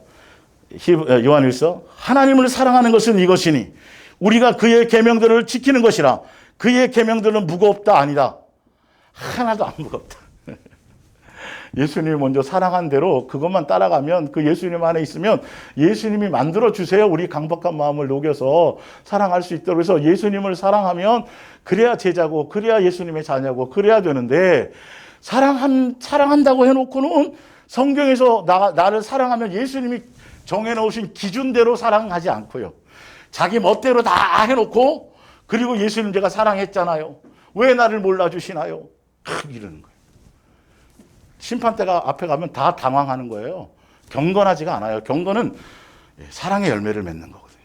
S1: 요한일서. 하나님을 사랑하는 것은 이것이니 우리가 그의 계명들을 지키는 것이라. 그의 계명들은 무겁다 아니다. 하나도 안 무겁다. 예수님이 먼저 사랑한 대로 그것만 따라가면, 그 예수님 안에 있으면 예수님이 만들어주세요. 우리 강박한 마음을 녹여서 사랑할 수 있도록. 그래서 예수님을 사랑하면 그래야 제자고, 그래야 예수님의 자녀고, 그래야 되는데, 사랑한다고 해놓고는 성경에서 나를 사랑하면 예수님이 정해놓으신 기준대로 사랑하지 않고요. 자기 멋대로 다 해놓고, 그리고 예수님 제가 사랑했잖아요. 왜 나를 몰라주시나요? 이러는 거예요. 심판대가 앞에 가면 다 당황하는 거예요. 경건하지가 않아요. 경건은 사랑의 열매를 맺는 거거든요.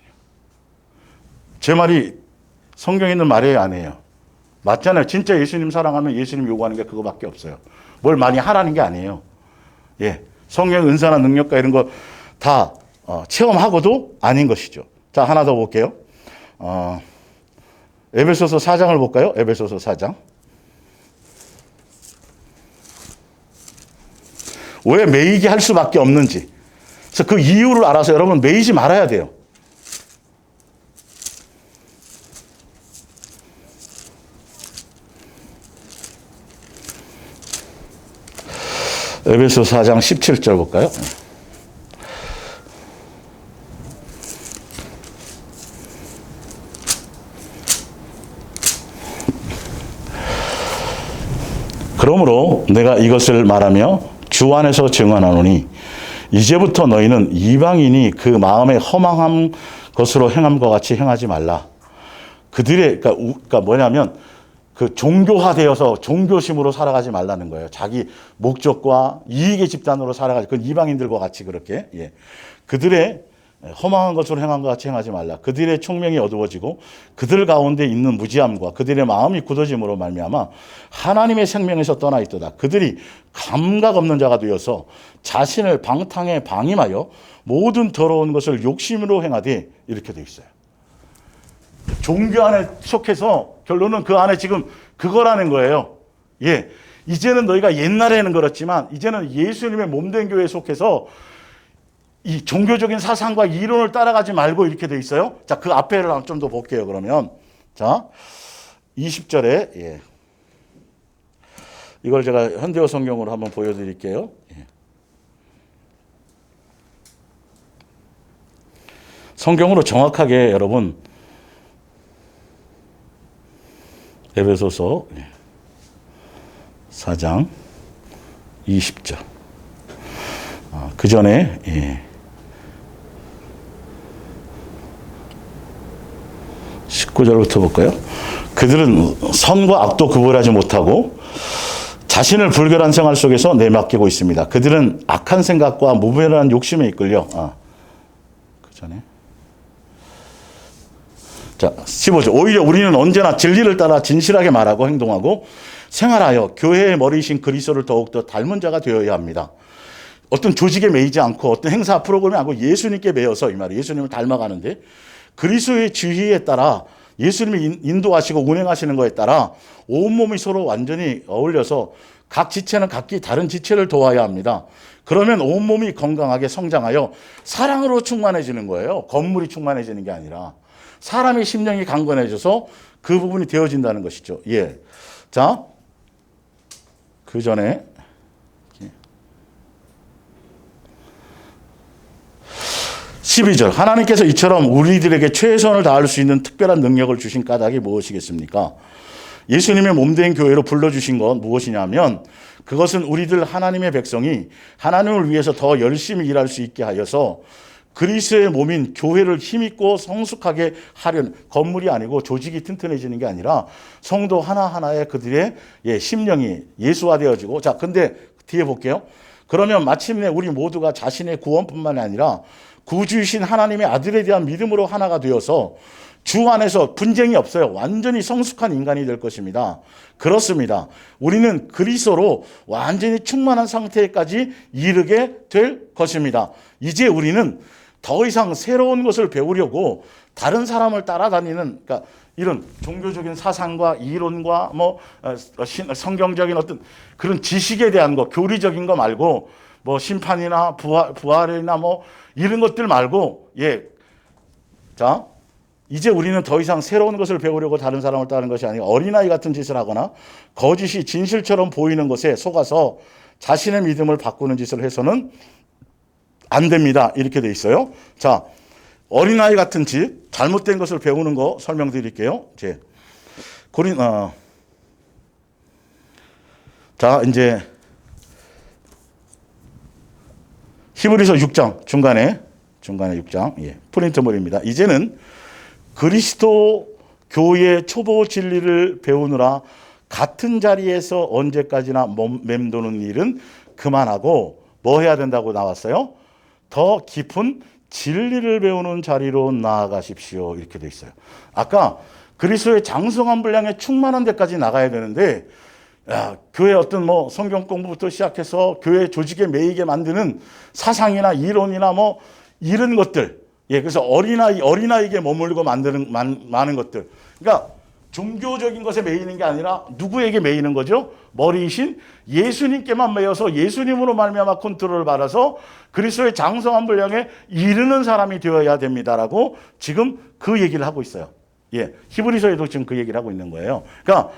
S1: 제 말이 성경에 있는 말이에요, 아니에요? 맞잖아요. 진짜 예수님 사랑하면 예수님 요구하는 게 그거밖에 없어요. 뭘 많이 하라는 게 아니에요. 예, 성령 은사나 능력과 이런 거 다 체험하고도 아닌 것이죠. 자, 하나 더 볼게요. 에베소서 4장을 볼까요? 에베소서 4장. 왜 매이게 할 수밖에 없는지. 그래서 그 이유를 알아서 여러분 매이지 말아야 돼요. 에베소 4장 17절 볼까요? 그러므로 내가 이것을 말하며 주 안에서 증언하노니 이제부터 너희는 이방인이 그 마음에 허망한 것으로 행함과 같이 행하지 말라. 그들의 그러니까 뭐냐면 그 종교화되어서 종교심으로 살아가지 말라는 거예요. 자기 목적과 이익의 집단으로 살아가지. 그 이방인들과 같이 그렇게. 예. 그들의 허망한 것으로 행한 것 같이 행하지 말라. 그들의 총명이 어두워지고 그들 가운데 있는 무지함과 그들의 마음이 굳어짐으로 말미암아 하나님의 생명에서 떠나 있도다. 그들이 감각 없는 자가 되어서 자신을 방탕에 방임하여 모든 더러운 것을 욕심으로 행하되, 이렇게 돼 있어요. 종교 안에 속해서 결론은 그 안에 지금 그거라는 거예요. 예. 이제는 너희가 옛날에는 그렇지만 이제는 예수님의 몸된 교회에 속해서 이 종교적인 사상과 이론을 따라가지 말고 이렇게 돼 있어요. 자, 그 앞에를 좀 더 볼게요, 그러면. 자, 20절에, 예. 이걸 제가 현대어 성경으로 한번 보여드릴게요. 예. 성경으로 정확하게 여러분, 에베소서 4장 20절. 그 전에, 예. 19절부터 볼까요? 그들은 선과 악도 구별하지 못하고 자신을 불결한 생활 속에서 내맡기고 있습니다. 그들은 악한 생각과 무분별한 욕심에 이끌려. 그 전에. 자, 15절. 오히려 우리는 언제나 진리를 따라 진실하게 말하고 행동하고 생활하여 교회의 머리이신 그리스도를 더욱더 닮은 자가 되어야 합니다. 어떤 조직에 매이지 않고 어떤 행사 프로그램에 하고 예수님께 매여서, 이 말이 예수님을 닮아가는데 그리스도의 지휘에 따라 예수님이 인도하시고 운행하시는 거에 따라 온몸이 서로 완전히 어울려서 각 지체는 각기 다른 지체를 도와야 합니다. 그러면 온몸이 건강하게 성장하여 사랑으로 충만해지는 거예요. 건물이 충만해지는 게 아니라 사람의 심령이 강건해져서 그 부분이 되어진다는 것이죠. 예. 자, 그 전에 12절 하나님께서 이처럼 우리들에게 최선을 다할 수 있는 특별한 능력을 주신 까닭이 무엇이겠습니까? 예수님의 몸된 교회로 불러주신 건 무엇이냐면 그것은 우리들 하나님의 백성이 하나님을 위해서 더 열심히 일할 수 있게 하여서 그리스도의 몸인 교회를 힘있고 성숙하게 하려는, 건물이 아니고 조직이 튼튼해지는 게 아니라 성도 하나하나의 그들의 심령이 예수화되어지고, 자, 근데 뒤에 볼게요. 그러면 마침내 우리 모두가 자신의 구원뿐만 아니라 구주이신 하나님의 아들에 대한 믿음으로 하나가 되어서 주 안에서 분쟁이 없어요. 완전히 성숙한 인간이 될 것입니다. 그렇습니다. 우리는 그리스도로 완전히 충만한 상태까지 이르게 될 것입니다. 이제 우리는 더 이상 새로운 것을 배우려고 다른 사람을 따라다니는, 그러니까 이런 종교적인 사상과 이론과 성경적인 어떤 그런 지식에 대한 거, 교리적인 거 말고 심판이나 부활이나 이런 것들 말고, 자, 이제 우리는 더 이상 새로운 것을 배우려고 다른 사람을 따르는 것이 아니고 어린아이 같은 짓을 하거나 거짓이 진실처럼 보이는 것에 속아서 자신의 믿음을 바꾸는 짓을 해서는 안 됩니다. 이렇게 돼 있어요. 자, 어린아이 같은 짓, 잘못된 것을 배우는 거 설명드릴게요. 자, 이제 히브리서 6장 중간에 6장, 프린트물입니다. 이제는 그리스도 교회의 초보 진리를 배우느라 같은 자리에서 언제까지나 맴도는 일은 그만하고 뭐 해야 된다고 나왔어요? 더 깊은 진리를 배우는 자리로 나아가십시오. 이렇게 돼 있어요. 아까 그리스도의 장성한 분량에 충만한 데까지 나가야 되는데, 교회 어떤 성경 공부부터 시작해서 교회 조직에 매이게 만드는 사상이나 이론이나 이런 것들, 그래서 어린아이에게 머물고 만드는 많은 것들. 그러니까 종교적인 것에 매이는 게 아니라 누구에게 매이는 거죠? 머리이신 예수님께만 매여서 예수님으로 말미암아 컨트롤을 받아서 그리스도의 장성한 분량에 이르는 사람이 되어야 됩니다라고 지금 그 얘기를 하고 있어요. 히브리서에도 지금 그 얘기를 하고 있는 거예요. 그러니까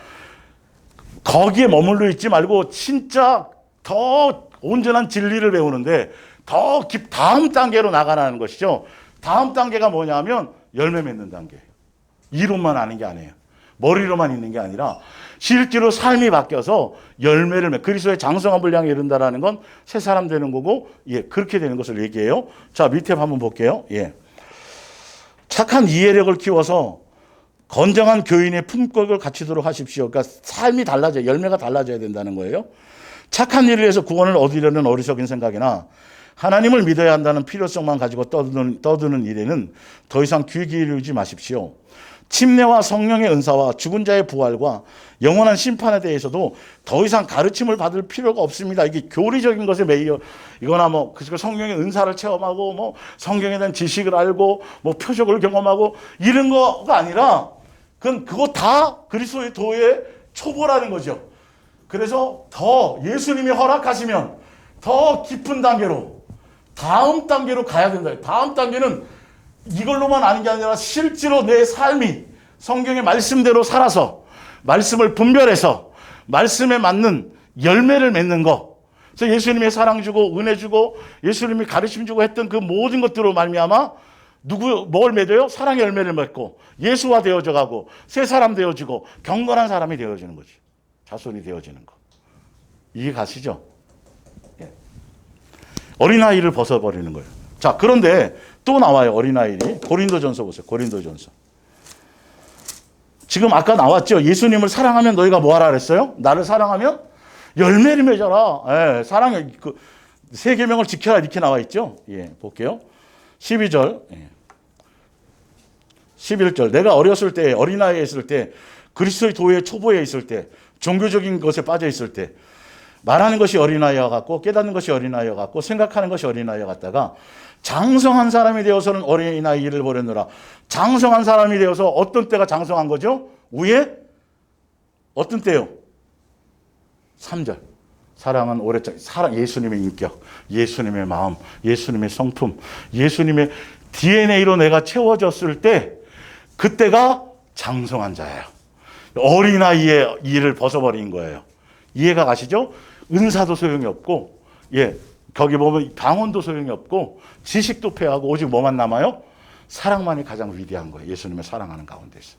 S1: 거기에 머물러 있지 말고 진짜 더 온전한 진리를 배우는데 더 다음 단계로 나가라는 것이죠. 다음 단계가 뭐냐면 열매 맺는 단계. 이론만 아는 게 아니에요. 머리로만 있는 게 아니라 실제로 삶이 바뀌어서 열매를 그리스도의 장성한 분량에 이른다라는 건 새 사람 되는 거고, 그렇게 되는 것을 얘기해요. 자, 밑에 한번 볼게요. 착한 이해력을 키워서 건장한 교인의 품격을 갖추도록 하십시오. 그러니까 삶이 달라져요. 열매가 달라져야 된다는 거예요. 착한 일을 해서 구원을 얻으려는 어리석은 생각이나 하나님을 믿어야 한다는 필요성만 가지고 떠드는 일에는 더 이상 귀 기울이지 마십시오. 침례와 성령의 은사와 죽은 자의 부활과 영원한 심판에 대해서도 더 이상 가르침을 받을 필요가 없습니다. 이게 교리적인 것에 매여 이거나 그 성령의 은사를 체험하고 성경에 대한 지식을 알고 표적을 경험하고 이런 거가 아니라 그거 다 그리스도의 도의 초보라는 거죠. 그래서 더 예수님이 허락하시면 더 깊은 단계로, 다음 단계로 가야 된다. 다음 단계는 이걸로만 아는 게 아니라 실제로 내 삶이 성경의 말씀대로 살아서 말씀을 분별해서 말씀에 맞는 열매를 맺는 거. 그래서 예수님의 사랑 주고 은혜 주고 예수님이 가르침 주고 했던 그 모든 것들로 말미암아 뭘 맺어요? 사랑의 열매를 맺고 예수화 되어져 가고 새 사람 되어지고 경건한 사람이 되어지는 거지. 자손이 되어지는 거. 이해 가시죠? 어린아이를 벗어버리는 거예요. 자, 그런데 또 나와요. 어린아이들이. 고린도전서 보세요. 고린도전서. 지금 아까 나왔죠. 예수님을 사랑하면 너희가 뭐 하라 그랬어요? 나를 사랑하면 열매를 맺어라. 사랑의 세 계명을 지켜라 이렇게 나와 있죠. 볼게요. 12절. 11절. 내가 어렸을 때, 어린아이에 있을 때, 그리스도의 도의 초보에 있을 때, 종교적인 것에 빠져 있을 때 말하는 것이 어린아이와 같고 깨닫는 것이 어린아이와 같고 생각하는 것이 어린아이와 같다가 장성한 사람이 되어서는 어린아이 일을 버렸노라. 장성한 사람이 되어서 어떤 때가 장성한 거죠? 위에 어떤 때요? 3절. 사랑은 오래 사랑, 예수님의 인격, 예수님의 마음, 예수님의 성품, 예수님의 DNA로 내가 채워졌을 때 그때가 장성한 자예요. 어린아이의 일을 벗어버린 거예요. 이해가 가시죠? 은사도 소용이 없고, 예, 거기 보면 방언도 소용이 없고, 지식도 패하고, 오직 뭐만 남아요? 사랑만이 가장 위대한 거예요. 예수님을 사랑하는 가운데서.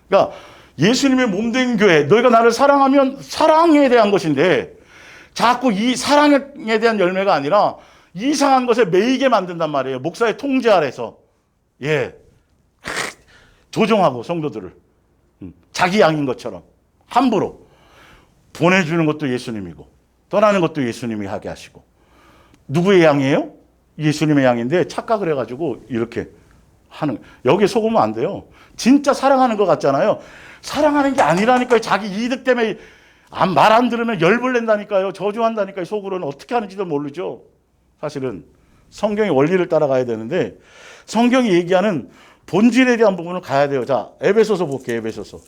S1: 그러니까 예수님의 몸된 교회, 너희가 나를 사랑하면 사랑에 대한 것인데, 자꾸 이 사랑에 대한 열매가 아니라 이상한 것에 매이게 만든단 말이에요. 목사의 통제 아래서. 예. 조종하고 성도들을. 자기 양인 것처럼. 함부로. 보내주는 것도 예수님이고, 떠나는 것도 예수님이 하게 하시고. 누구의 양이에요? 예수님의 양인데 착각을 해가지고 이렇게 하는. 여기에 속으면 안 돼요. 진짜 사랑하는 것 같잖아요. 사랑하는 게 아니라니까요. 자기 이득 때문에 말 안 들으면 열불 낸다니까요. 저주한다니까요. 속으로는 어떻게 하는지도 모르죠. 사실은 성경의 원리를 따라가야 되는데 성경이 얘기하는 본질에 대한 부분을 가야 돼요. 자, 에베소서 볼게요. 에베소서.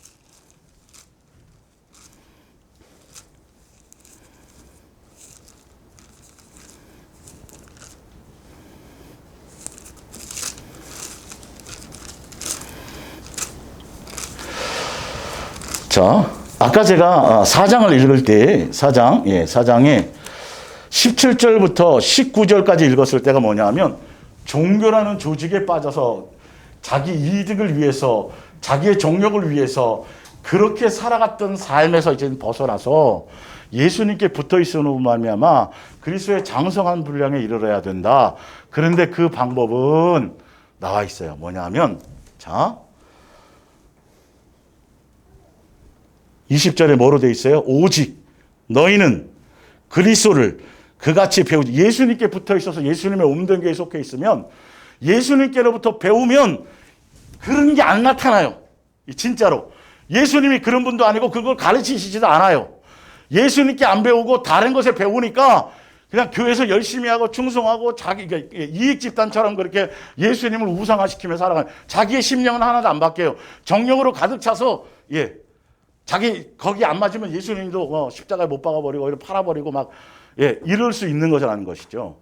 S1: 자, 아까 제가 4장을 읽을 때 4장에 17절부터 19절까지 읽었을 때가 뭐냐면 종교라는 조직에 빠져서 자기 이득을 위해서 자기의 정력을 위해서 그렇게 살아갔던 삶에서 이제 벗어나서 예수님께 붙어 있으므로 말미암아 그리스도의 장성한 분량에 이르러야 된다. 그런데 그 방법은 나와 있어요. 뭐냐면 자 20절에 뭐로 되어 있어요? 오직 너희는 그리스도를 그같이 배우지. 예수님께 붙어 있어서 예수님의 온전교에 속해 있으면 예수님께로부터 배우면 그런 게 안 나타나요. 진짜로. 예수님이 그런 분도 아니고 그걸 가르치시지도 않아요. 예수님께 안 배우고 다른 것에 배우니까 그냥 교회에서 열심히 하고 충성하고 자기 이익 집단처럼 그렇게 예수님을 우상화시키며 살아가는 자기의 심령은 하나도 안 바뀌어요. 정력으로 가득 차서 자기 거기 안 맞으면 예수님도 십자가에 못 박아버리고 이렇게 팔아버리고 막 이럴 수 있는 것이라는 것이죠.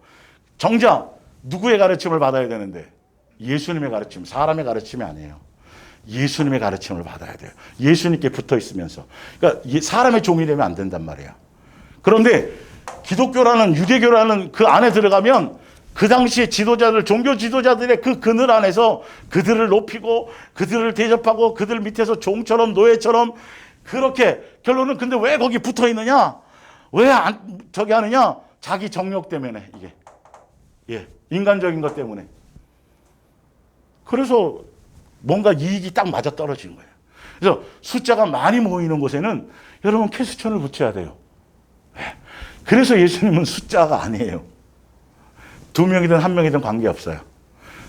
S1: 정작 누구의 가르침을 받아야 되는데 예수님의 가르침, 사람의 가르침이 아니에요. 예수님의 가르침을 받아야 돼요. 예수님께 붙어 있으면서. 그러니까 사람의 종이 되면 안 된단 말이에요. 그런데 기독교라는 유대교라는 그 안에 들어가면 그 당시에 지도자들, 종교 지도자들의 그 그늘 안에서 그들을 높이고 그들을 대접하고 그들 밑에서 종처럼 노예처럼 그렇게 결론은 근데 왜 거기 붙어 있느냐? 왜 저기 하느냐? 자기 정욕 때문에 이게. 인간적인 것 때문에. 그래서 뭔가 이익이 딱 맞아 떨어지는 거예요. 그래서 숫자가 많이 모이는 곳에는 여러분 캐스천을 붙여야 돼요. 그래서 예수님은 숫자가 아니에요. 2명이든 1명이든 관계없어요.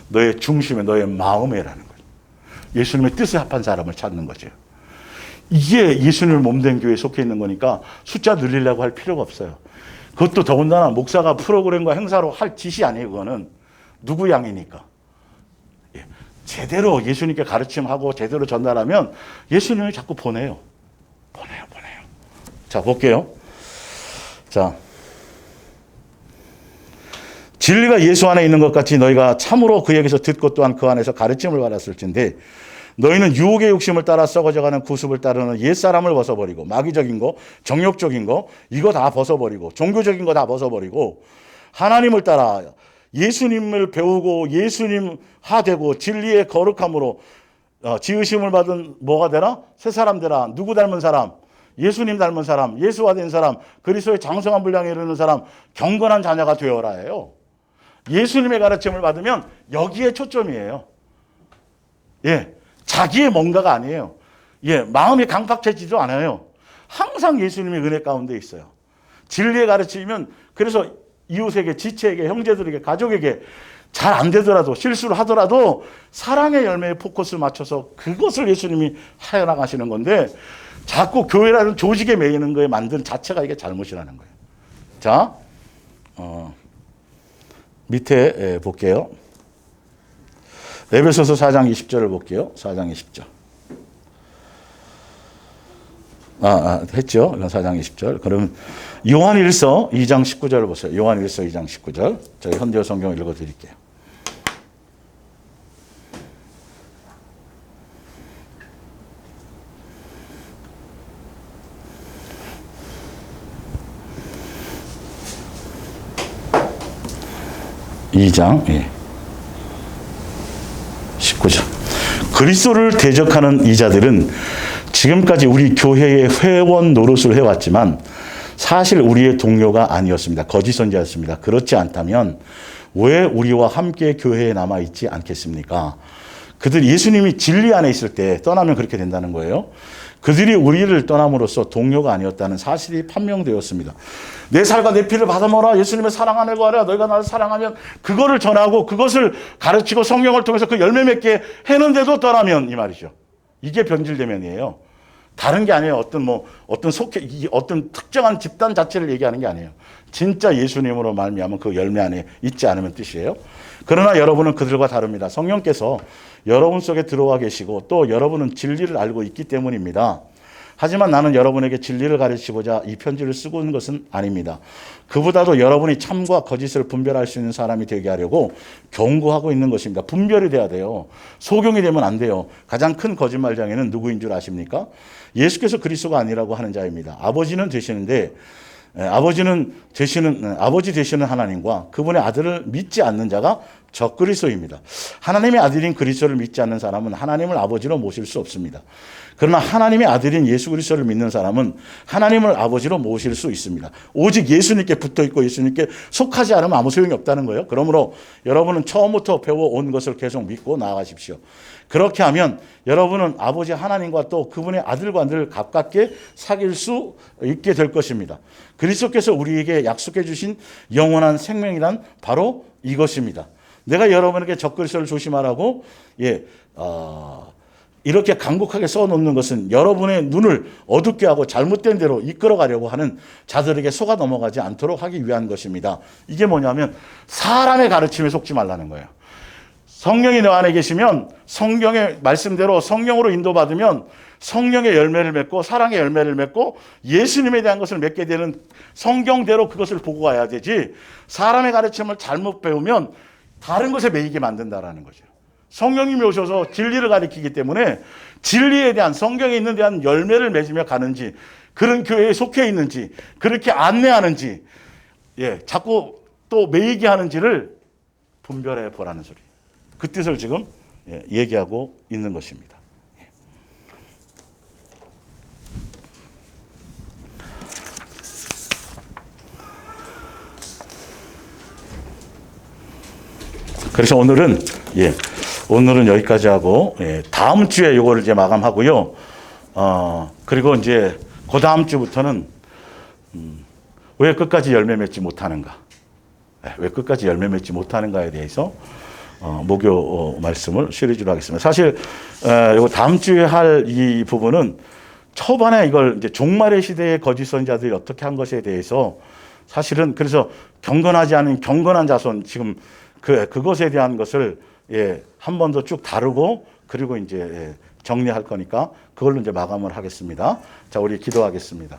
S1: 너의 중심에 너의 마음에라는 거예요. 예수님의 뜻에 합한 사람을 찾는 거죠. 이게 예수님을 몸된 교회에 속해 있는 거니까 숫자 늘리려고 할 필요가 없어요. 그것도 더군다나 목사가 프로그램과 행사로 할 짓이 아니에요. 그거는 누구 양이니까. 제대로 예수님께 가르침하고 제대로 전달하면 예수님이 자꾸 보내요. 자, 볼게요. 자, 진리가 예수 안에 있는 것 같이 너희가 참으로 그에게서 듣고 또한 그 안에서 가르침을 받았을진데 너희는 유혹의 욕심을 따라 썩어져가는 구습을 따르는 옛사람을 벗어버리고 마귀적인 거, 정욕적인 거 이거 다 벗어버리고 종교적인 거 다 벗어버리고 하나님을 따라 예수님을 배우고 예수님 하되고 진리의 거룩함으로 지으심을 받은 뭐가 되나? 새 사람 되라. 누구 닮은 사람? 예수님 닮은 사람, 예수화된 사람, 그리스도의 장성한 분량에 이르는 사람, 경건한 자녀가 되어라예요. 예수님의 가르침을 받으면 여기에 초점이에요. 자기의 뭔가가 아니에요. 마음이 강팍해지지도 않아요. 항상 예수님의 은혜 가운데 있어요. 진리의 가르침이면 그래서 이웃에게, 지체에게, 형제들에게, 가족에게 잘 안 되더라도 실수를 하더라도 사랑의 열매에 포커스를 맞춰서 그것을 예수님이 하여 나가시는 건데 자꾸 교회라는 조직에 매이는 거에 만든 자체가 이게 잘못이라는 거예요. 자, 밑에 볼게요. 에베소서 4장 20절을 볼게요. 4장 20절. 했죠. 이건 4장 20절. 그럼 요한일서 2장 19절을 보세요. 요한일서 2장 19절. 저희 현대어 성경 읽어 드릴게요. 이 장 19절. 그리스도를 대적하는 이자들은 지금까지 우리 교회의 회원 노릇을 해왔지만 사실 우리의 동료가 아니었습니다. 거짓 선지자였습니다. 그렇지 않다면 왜 우리와 함께 교회에 남아있지 않겠습니까? 그들이 예수님이 진리 안에 있을 때 떠나면 그렇게 된다는 거예요. 그들이 우리를 떠남으로써 동료가 아니었다는 사실이 판명되었습니다. 내 살과 내 피를 받아먹어라. 예수님의 사랑 안에 거하라. 너희가 나를 사랑하면 그거를 전하고 그것을 가르치고 성령을 통해서 그 열매 맺게 했는데도 떠나면 이 말이죠. 이게 변질되면이에요. 다른 게 아니에요. 어떤 특정한 집단 자체를 얘기하는 게 아니에요. 진짜 예수님으로 말미암은 그 열매 안에 있지 않으면 뜻이에요. 그러나 여러분은 그들과 다릅니다. 성령께서 여러분 속에 들어와 계시고 또 여러분은 진리를 알고 있기 때문입니다. 하지만 나는 여러분에게 진리를 가르치고자 이 편지를 쓰고 있는 것은 아닙니다. 그보다도 여러분이 참과 거짓을 분별할 수 있는 사람이 되게 하려고 경고하고 있는 것입니다. 분별이 돼야 돼요. 소경이 되면 안 돼요. 가장 큰 거짓말장애는 누구인 줄 아십니까? 예수께서 그리스도가 아니라고 하는 자입니다. 아버지는 되시는데 아버지 되시는 하나님과 그분의 아들을 믿지 않는 자가 적그리스도입니다. 하나님의 아들인 그리스도를 믿지 않는 사람은 하나님을 아버지로 모실 수 없습니다. 그러나 하나님의 아들인 예수 그리스도를 믿는 사람은 하나님을 아버지로 모실 수 있습니다. 오직 예수님께 붙어 있고 예수님께 속하지 않으면 아무 소용이 없다는 거예요. 그러므로 여러분은 처음부터 배워온 것을 계속 믿고 나아가십시오. 그렇게 하면 여러분은 아버지 하나님과 또 그분의 아들과 늘 가깝게 사귈 수 있게 될 것입니다. 그리스도께서 우리에게 약속해 주신 영원한 생명이란 바로 이것입니다. 내가 여러분에게 적그리스도를 조심하라고 이렇게 간곡하게 써놓는 것은 여러분의 눈을 어둡게 하고 잘못된 대로 이끌어가려고 하는 자들에게 속아 넘어가지 않도록 하기 위한 것입니다. 이게 뭐냐면 사람의 가르침에 속지 말라는 거예요. 성령이 너 안에 계시면 성경의 말씀대로 성령으로 인도받으면 성령의 열매를 맺고 사랑의 열매를 맺고 예수님에 대한 것을 맺게 되는 성경대로 그것을 보고 가야 되지 사람의 가르침을 잘못 배우면 다른 것에 매이게 만든다라는 거죠. 성령님이 오셔서 진리를 가르치기 때문에 진리에 대한 성경에 있는 대한 열매를 맺으며 가는지 그런 교회에 속해 있는지 그렇게 안내하는지 자꾸 또 매이게 하는지를 분별해 보라는 소리. 그 뜻을 지금 얘기하고 있는 것입니다. 그래서 오늘은 여기까지 하고 다음 주에 이거를 이제 마감하고요. 그리고 이제 그 다음 주부터는 왜 끝까지 열매 맺지 못하는가? 왜 끝까지 열매 맺지 못하는가에 대해서 목요 말씀을 시리즈로 하겠습니다. 사실 이거 다음 주에 할 이 부분은 초반에 이걸 이제 종말의 시대의 거짓 선지자들이 어떻게 한 것에 대해서 사실은 그래서 경건하지 않은 경건한 자손 지금 그것에 대한 것을 한 번 더 쭉 다루고 그리고 이제 정리할 거니까 그걸로 이제 마감을 하겠습니다. 자, 우리 기도하겠습니다.